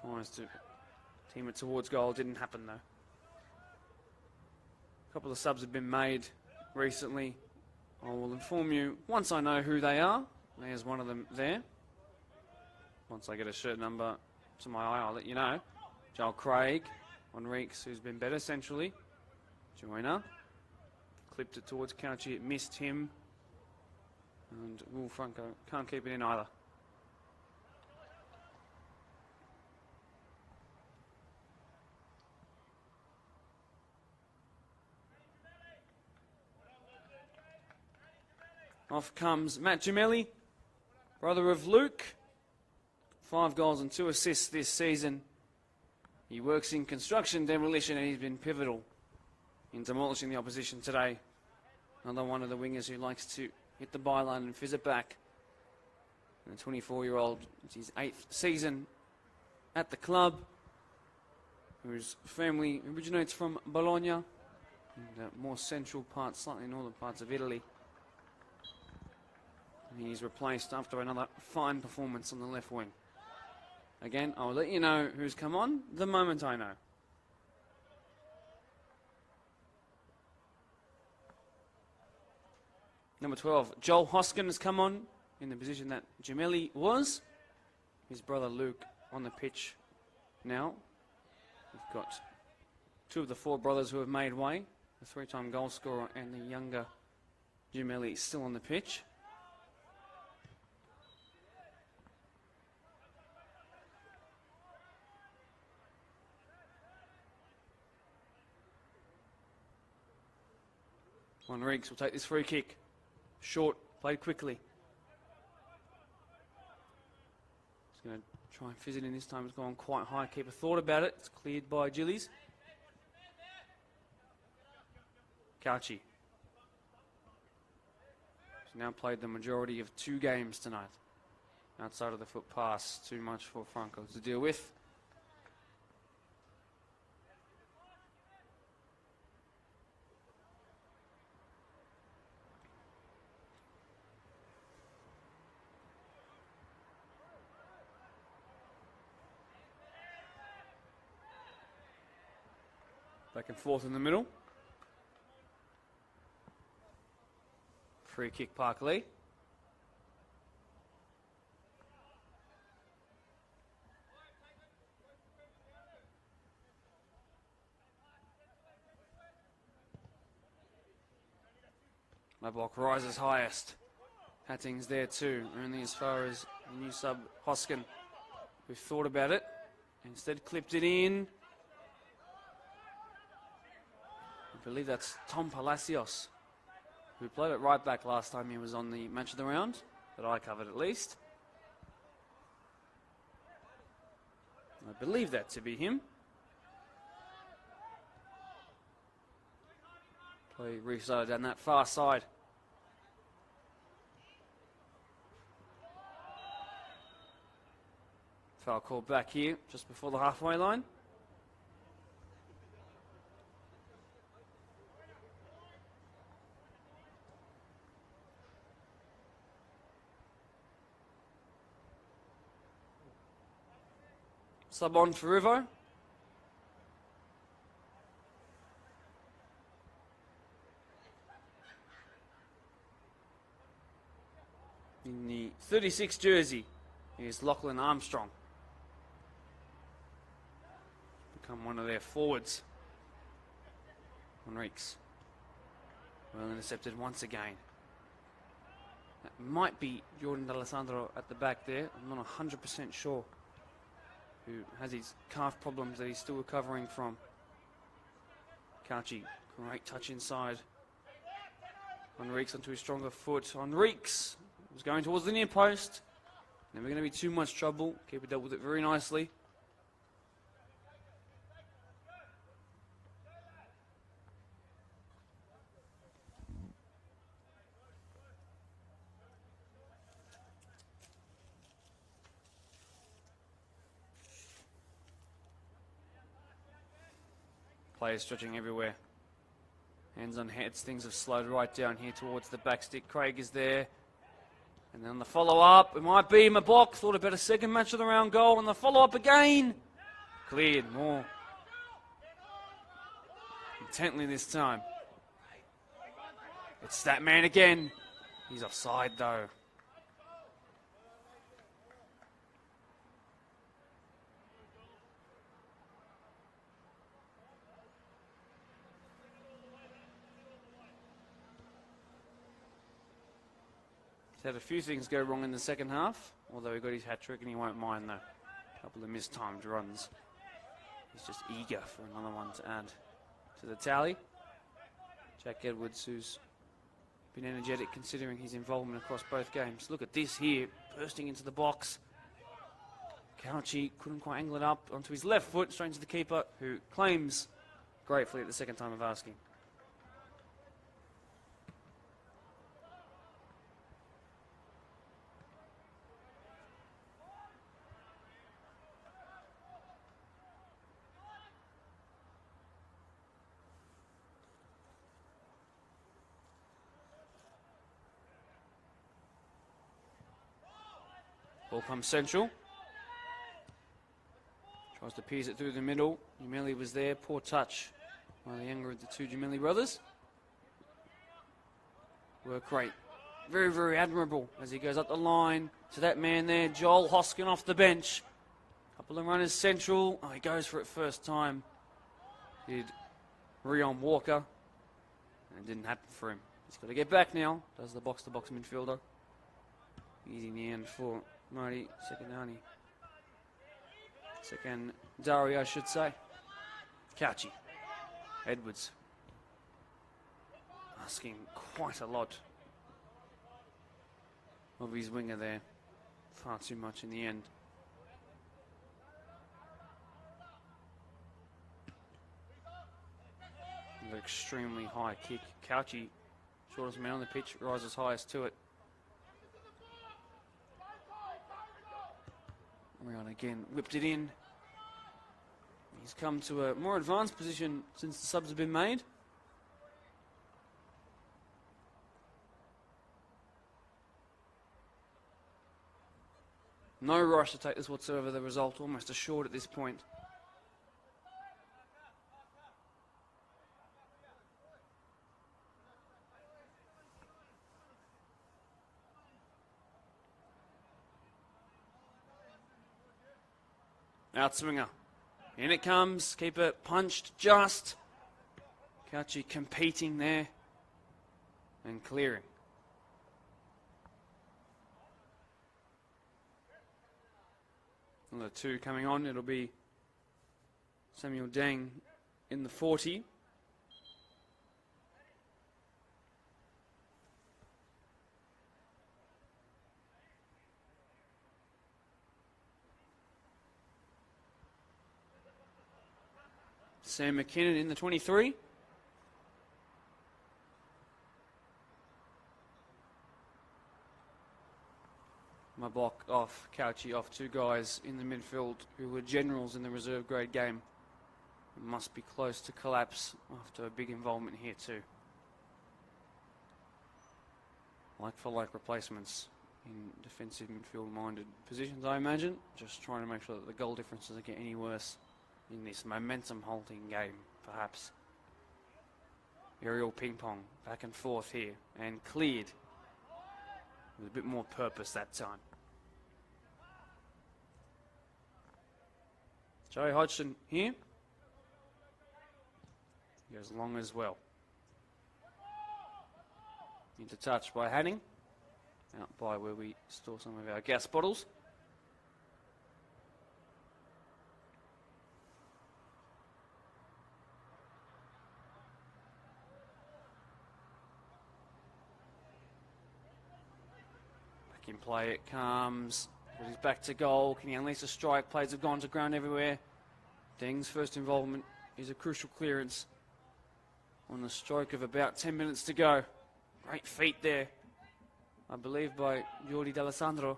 Tries to team it towards goal. Didn't happen though. A couple of subs have been made recently. I will inform you once I know who they are. There's one of them there. Once I get a shirt number to my eye, I'll let you know. Joel Craig on Reeks, who's been better centrally. Joiner. Clipped it towards Couchy, it missed him. And Will Franco can't keep it in either. Off comes Matt Gemelli, brother of Luke. 5 goals and 2 assists this season. He works in construction demolition and he's been pivotal in demolishing the opposition today. Another one of the wingers who likes to hit the byline and fizz it back. And the 24-year-old, it's his 8th season at the club, whose family originates from Bologna, in the more central parts, slightly northern parts of Italy. And he's replaced after another fine performance on the left wing. Again, I'll let you know who's come on the moment I know. Number 12, Joel Hoskin has come on in the position that Gemelli was. His brother Luke on the pitch now. We've got 2 of the 4 brothers who have made way. The 3-time goal scorer and the younger Gemelli still on the pitch. Reeks will take this free kick. Short, played quickly. He's going to try and fizz it in this time. It's gone quite high. Keeper thought about it. It's cleared by Gillies. Couchy. He's now played the majority of 2 games tonight. Outside of the foot pass, too much for Franco to deal with. Back and forth in the middle. Free kick, Parklea. My block rises highest. Hatting's there too, only as far as the new sub Hoskin, who thought about it, instead clipped it in. I believe that's Tom Palacios, who played it right back last time he was on the match of the round, that I covered at least. I believe that to be him. Play restarted down that far side. Foul called back here, just before the halfway line. sub on for Rivo. In the 36 jersey is Lachlan Armstrong. Become one of their forwards. Enriques. Well intercepted once again. That might be Jordan D'Alessandro at the back there. I'm not 100% sure. Who has his calf problems that he's still recovering from. Cauchy, great touch inside. Enriques onto his stronger foot. Enriques was going towards the near post. Never going to be too much trouble. Keeper dealt with it very nicely. Players stretching everywhere. Hands on heads. Things have slowed right down here towards the back stick. Craig is there. And then on the follow-up, it might be Mabok. Thought about a second match of the round goal. And the follow-up again. Cleared more intently this time. It's that man again. He's offside though. Had a few things go wrong in the second half, although he got his hat-trick and he won't mind though. A couple of mistimed runs. He's just eager for another one to add to the tally. Jack Edwards, who's been energetic considering his involvement across both games. Look at this here, bursting into the box. Cauchy couldn't quite angle it up onto his left foot, straight to the keeper, who claims gratefully at the second time of asking. Ball comes central. Tries to pierce it through the middle. Jumeli was there. Poor touch by the younger of the two Jumeli brothers. Work rate. Very, very admirable as he goes up the line to that man there, Joel Hoskin off the bench. Couple of runners central. Oh, he goes for it first time. Did Rion Walker. And it didn't happen for him. He's got to get back now. Does the box-to-box midfielder. Easy in the end for Marty Secondani. Secondary, I should say. Cauchy. Edwards. Asking quite a lot of his winger there. Far too much in the end. An extremely high kick. Cauchy, shortest man on the pitch, rises highest to it. Rion again whipped it in. He's come to a more advanced position since the subs have been made. No rush to take this whatsoever, the result almost assured at this point. Outswinger. In it comes. Keeper punched just. Cauchy competing there. And clearing. Another two coming on. It'll be Samuel Deng in the 40. Sam McKinnon in the 23. My block off, Cauchy off, two guys in the midfield who were generals in the reserve grade game. Must be close to collapse after a big involvement here too. Like for like replacements in defensive midfield-minded positions, I imagine. Just trying to make sure that the goal difference doesn't get any worse in this momentum-halting game, perhaps. Aerial ping-pong, back and forth here, and cleared with a bit more purpose that time. Joey Hodgson here. He goes long as well. Into touch by Hanning. Out by where we store some of our gas bottles. Back in play it comes. But he's back to goal. Can he unleash a strike? Plays have gone to ground everywhere. Deng's first involvement is a crucial clearance on a stroke of about 10 minutes to go. Great feet there, I believe, by Jordi D'Alessandro.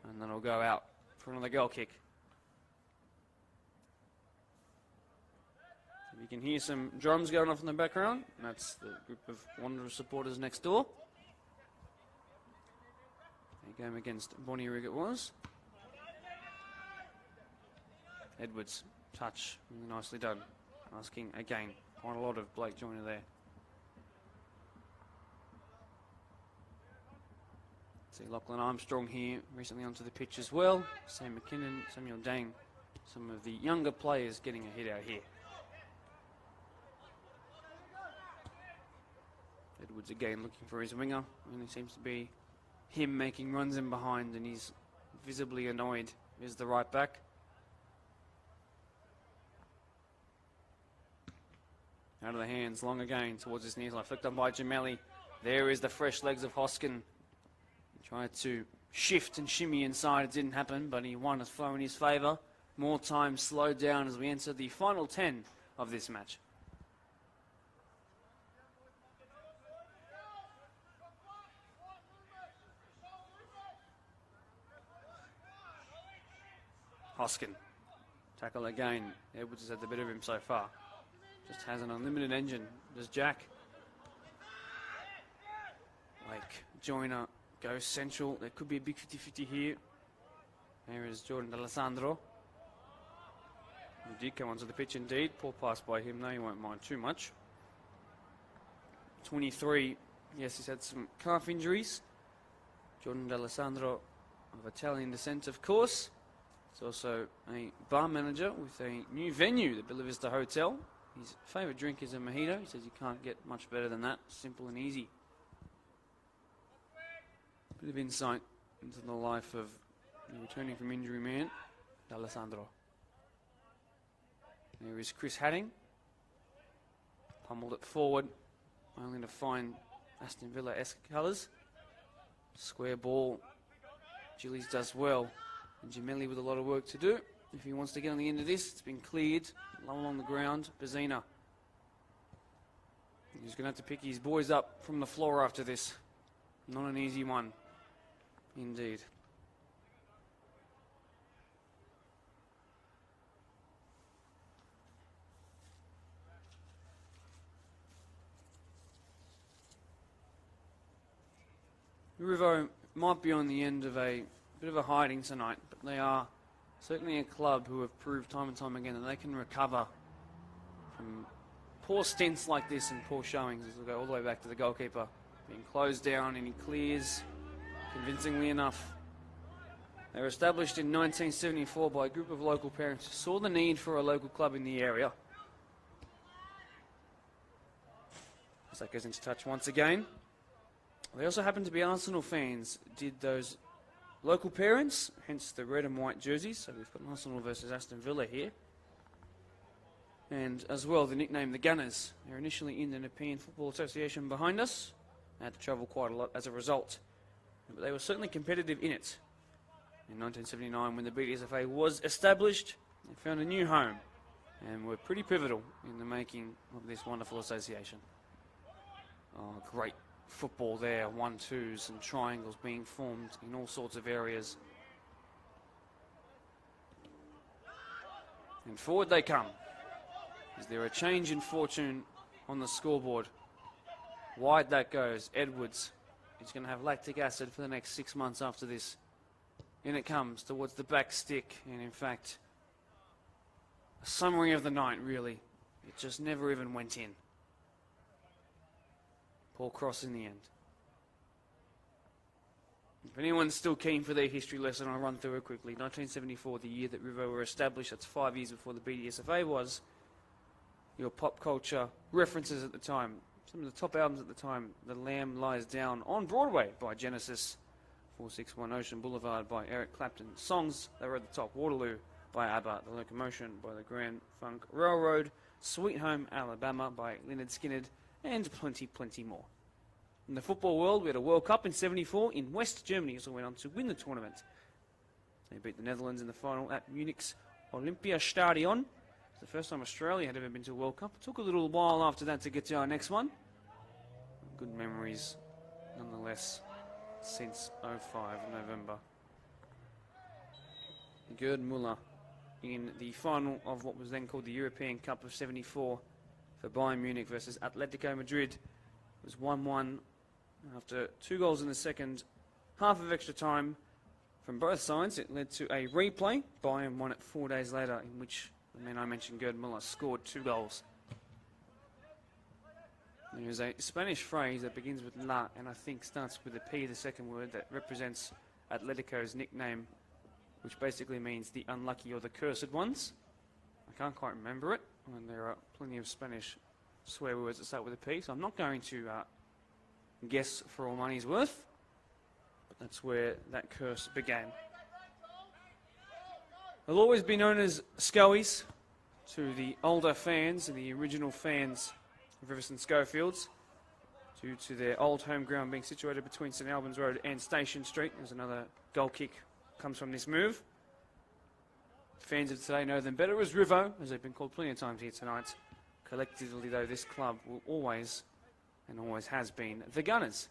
And then it'll go out for another goal kick. So you can hear some drums going off in the background. That's the group of Wanderers supporters next door. A game against Bonnyrigg it was. Edwards, touch, really nicely done. Asking again, quite a lot of Blake Joyner there. See Lachlan Armstrong here, recently onto the pitch as well. Sam McKinnon, Samuel Dang, some of the younger players getting a hit out here. Edwards again looking for his winger. Only seems to be him making runs in behind, and he's visibly annoyed. Here's the right back. Out of the hands, long again towards his knees, flicked on by Gemelli. There is the fresh legs of Hoskin. He tried to shift and shimmy inside, it didn't happen, but he won a flow in his favour. More time slowed down as we enter the final 10 of this match. Hoskin, tackle again. Edwards has had the better of him so far. Just has an unlimited engine. Does Jack? Like Joyner goes central. There could be a big 50-50 here. There is Jordan D'Alessandro. He did come onto the pitch indeed. Poor pass by him though, he won't mind too much. 23. Yes, he's had some calf injuries. Jordan D'Alessandro of Italian descent, of course. He's also a bar manager with a new venue, the Bella Vista Hotel. His favourite drink is a mojito. He says you can't get much better than that. Simple and easy. Bit of insight into the life of the returning from injury man, D'Alessandro. There is Chris Hadding. Pummeled it forward, only to find Aston Villa-esque colours. Square ball. Gillies does well. And Gemelli with a lot of work to do. If he wants to get on the end of this, it's been cleared. Low along the ground, Bazina. He's going to have to pick his boys up from the floor after this. Not an easy one, indeed. Rivo might be on the end of a bit of a hiding tonight, but they are certainly a club who have proved time and time again that they can recover from poor stints like this and poor showings. As we go all the way back to the goalkeeper being closed down, and he clears convincingly enough. They were established in 1974 by a group of local parents who saw the need for a local club in the area. As that goes into touch once again. They also happen to be Arsenal fans. Did those local parents, hence the red and white jerseys. So we've got Arsenal versus Aston Villa here. And as well, the nickname the Gunners. They're initially in the European Football Association behind us. They had to travel quite a lot as a result. But they were certainly competitive in it. In 1979, when the BDSFA was established, they found a new home and were pretty pivotal in the making of this wonderful association. Oh, great football there, 1-2s and triangles being formed in all sorts of areas. And forward they come. Is there a change in fortune on the scoreboard? Wide that goes. Edwards He's going to have lactic acid for the next 6 months after this. In it comes towards the back stick, and in fact, a summary of the night, really. It just never even went in. Poor cross in the end. If anyone's still keen for their history lesson, I'll run through it quickly. 1974, the year that River were established, that's 5 years before the BDSFA was. Your pop culture references at the time. Some of the top albums at the time, The Lamb Lies Down on Broadway by Genesis, 461 Ocean Boulevard by Eric Clapton, songs that were at the top, Waterloo by ABBA, The Locomotion by the Grand Funk Railroad, Sweet Home Alabama by Lynyrd Skynyrd, and plenty, plenty more. In the football world, we had a World Cup in 74 in West Germany, so went on to win the tournament. They beat the Netherlands in the final at Munich's Olympiastadion. It's the first time Australia had ever been to a World Cup. It took a little while after that to get to our next one. Good memories, nonetheless, since 05 November. Gerd Müller in the final of what was then called the European Cup of 74 for Bayern Munich versus Atletico Madrid. It was 1-1 after 2 goals in the second half of extra time from both sides. It led to a replay. Bayern won it 4 days later, in which the man I mentioned, Gerd Müller, scored 2 goals. There's a Spanish phrase that begins with la and I think starts with a P, the second word, that represents Atletico's nickname, which basically means the unlucky or the cursed ones. I can't quite remember it, and there are plenty of Spanish swear words that start with a P, so I'm not going to guess for all money's worth, but that's where that curse began. They'll always be known as Scoies to the older fans and the original fans of Riverstone Schofields, due to their old home ground being situated between St Albans Road and Station Street. There's another goal kick comes from this move. Fans of today know them better as Rivo, as they've been called plenty of times here tonight. Collectively, though, this club will always, and always has been, the Gunners.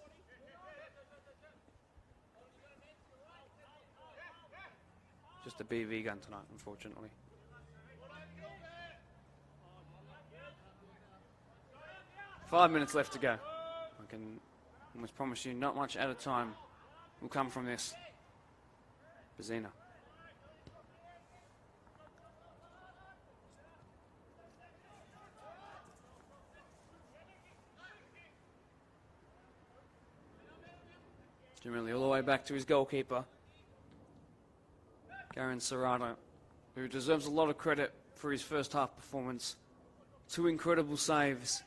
Just a BV gun tonight, unfortunately. Five minutes left to go. I can almost promise you not much at a time will come from this. Bazina. Generally all the way back to his goalkeeper, Garen Serrato, who deserves a lot of credit for his first half performance. 2 incredible saves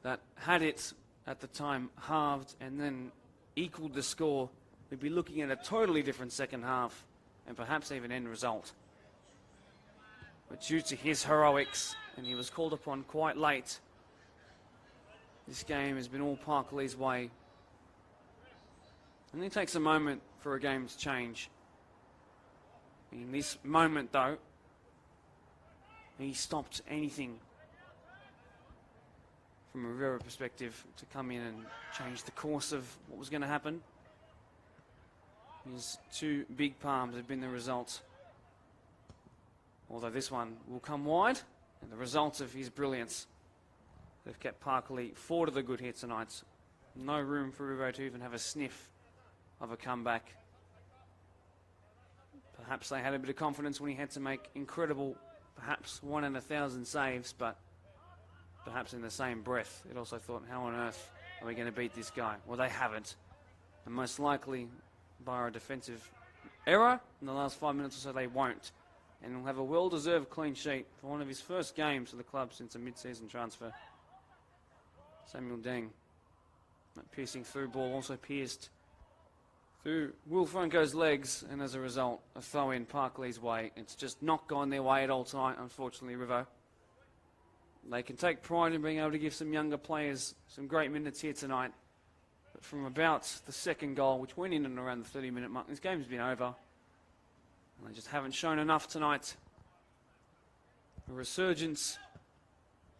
that, had it at the time halved and then equaled the score, we'd be looking at a totally different second half and perhaps even end result. But due to his heroics, and he was called upon quite late, this game has been all Parklea's way. And it takes a moment for a game to change. In this moment, though, he stopped anything from a Rivera perspective to come in and change the course of what was going to happen. His 2 big palms have been the result. Although this one will come wide, and the result of his brilliance. They've kept Parklea 4 to the good here tonight. No room for Rivera to even have a sniff of a comeback. Perhaps they had a bit of confidence when he had to make incredible, perhaps 1 in 1,000 saves, but perhaps in the same breath, it also thought, how on earth are we going to beat this guy? Well, they haven't. And most likely, by a defensive error in the last 5 minutes or so, they won't. And he'll have a well-deserved clean sheet for one of his first games for the club since a mid-season transfer. Samuel Deng, that piercing through ball also pierced through Will Franco's legs, and as a result, a throw in Parklea's way. It's just not gone their way at all tonight, unfortunately, Rivo. They can take pride in being able to give some younger players some great minutes here tonight. But from about the second goal, which went in and around the 30-minute mark, this game's been over. And they just haven't shown enough tonight. A resurgence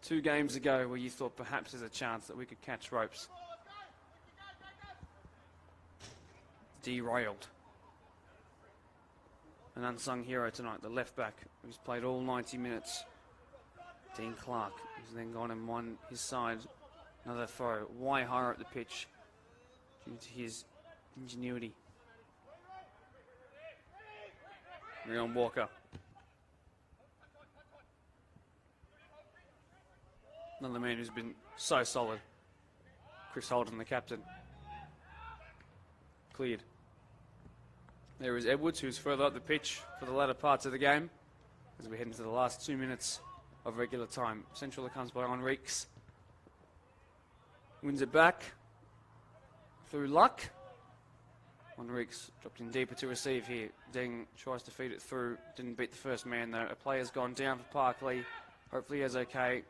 2 games ago where you thought perhaps there's a chance that we could catch ropes. Derailed. An unsung hero tonight, the left back, who's played all 90 minutes. Dean Clark, who's then gone and won his side. Another throw, way higher up the pitch. due to his ingenuity. Rion Walker. Another man who's been so solid. Chris Holden, the captain. Cleared. There is Edwards, who's further up the pitch for the latter parts of the game as we head into the last 2 minutes of regular time. Central comes by Enriques. Wins it back through luck. Enriques dropped in deeper to receive here. Deng tries to feed it through. Didn't beat the first man though. A player's gone down for Parklea. Hopefully he is okay.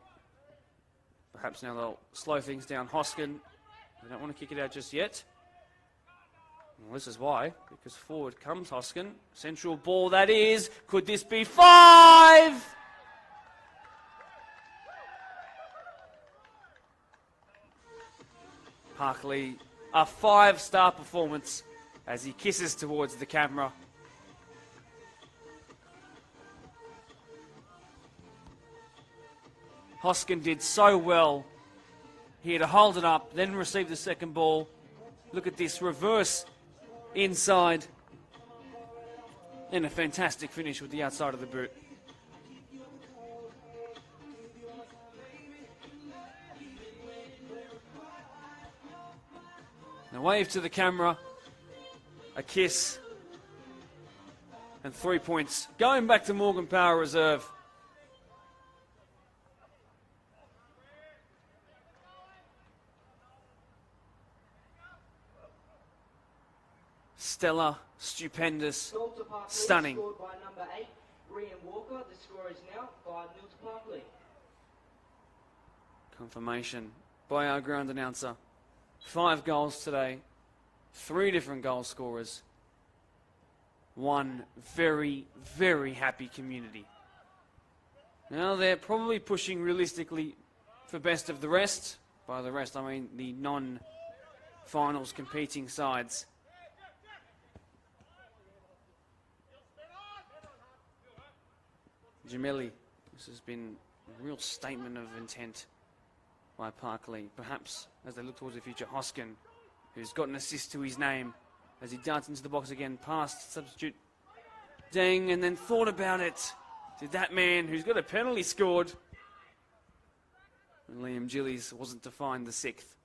Perhaps now they'll slow things down. Hoskin. They don't want to kick it out just yet. Well, this is why, because forward comes Hoskin. Central ball that is. Could this be 5? Parklea, a 5-star performance as he kisses towards the camera. Hoskin did so well here to hold it up, then receive the second ball. Look at this reverse inside. And a fantastic finish with the outside of the boot. A wave to the camera, a kiss, and 3 points. Going back to Morgan Power Reserve. Stellar, stupendous, stunning. Scored by number 8, Rian Walker. The score is now 5-0 to Parklea. Confirmation by our ground announcer. 5 goals today, 3 different goal scorers, 1 very, very happy community. Now they're probably pushing realistically for best of the rest. By the rest, I mean the non-finals competing sides. Jamili, this has been a real statement of intent by Parklea. Perhaps as they look towards the future, Hoskin, who's got an assist to his name as he darts into the box again, past substitute Deng, and then thought about it. Did that man who's got a penalty scored? And Liam Gillies wasn't to find the 6th.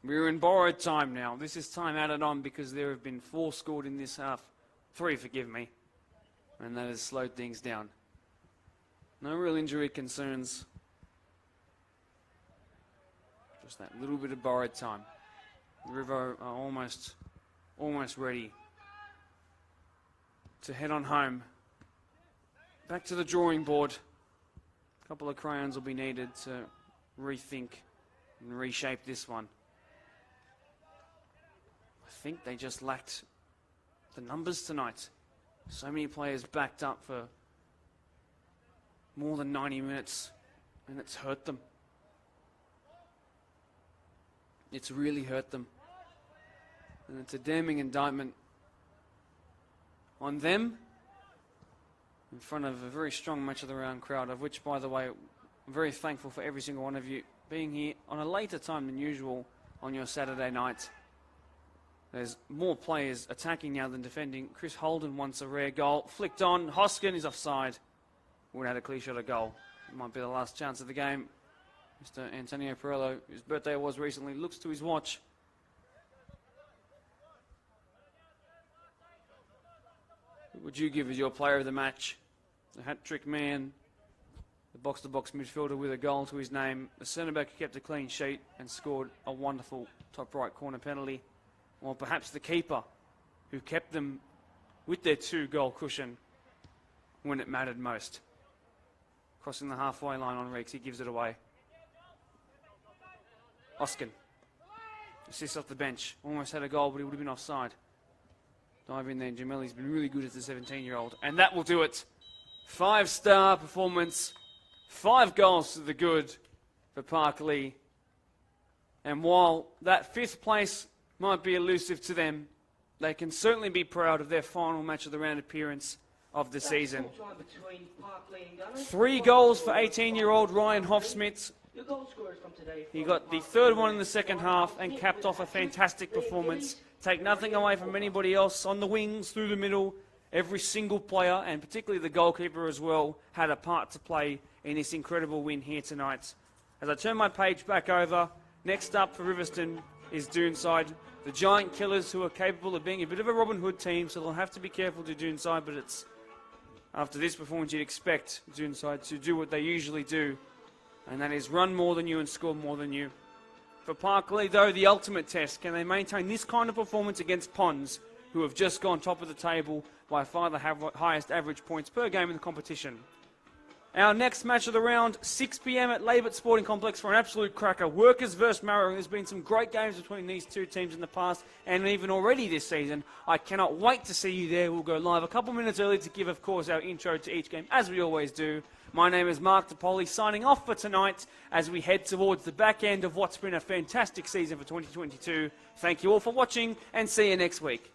We're in borrowed time now. This is time added on because there have been 4 scored in this half. 3, forgive me. And that has slowed things down. No real injury concerns. Just that little bit of borrowed time. The River are almost ready to head on home. Back to the drawing board. A couple of crayons will be needed to rethink and reshape this one. I think they just lacked the numbers tonight. So many players backed up for more than 90 minutes, and it's hurt them. It's really hurt them. And it's a damning indictment on them in front of a very strong match of the round crowd, of which, by the way, I'm very thankful for every single one of you being here on a later time than usual on your Saturday night. There's more players attacking now than defending. Chris Holden wants a rare goal. Flicked on. Hoskin is offside. Would have had a clear shot at goal. It might be the last chance of the game. Mr. Antonio Perello, whose birthday was recently, looks to his watch. Who would you give as your player of the match? The hat-trick man, the box-to-box midfielder with a goal to his name, the centre-back who kept a clean sheet and scored a wonderful top-right corner penalty, or perhaps the keeper who kept them with their 2-goal cushion when it mattered most. Crossing the halfway line on Reeks, he gives it away. Hoskin, assists off the bench, almost had a goal, but he would have been offside. Dive in there, Jameli's been really good as a 17-year-old, and that will do it. 5-star performance, 5 goals to the good for Parklea. And while that 5th place might be elusive to them, they can certainly be proud of their final match of the round appearance of the season. 3 goals for 18-year-old Ryan Hoffsmith, Your goal scorers from today. He got the third one in the second half and capped off a fantastic performance. Take nothing away from anybody else on the wings, through the middle. Every single player, and particularly the goalkeeper as well, had a part to play in this incredible win here tonight. As I turn my page back over, next up for Riverstone is Doonside. The Giant Killers, who are capable of being a bit of a Robin Hood team, so they'll have to be careful to Doonside, but it's after this performance you'd expect Doonside to do what they usually do, and that is run more than you and score more than you. For Parklea, though, the ultimate test, can they maintain this kind of performance against Ponds, who have just gone top of the table, by far the highest average points per game in the competition. Our next match of the round, 6 p.m. at Labert Sporting Complex for an absolute cracker. Workers versus Marrow. There's been some great games between these two teams in the past and even already this season. I cannot wait to see you there. We'll go live a couple minutes early to give, of course, our intro to each game, as we always do. My name is Mark DePoli, signing off for tonight as we head towards the back end of what's been a fantastic season for 2022. Thank you all for watching and see you next week.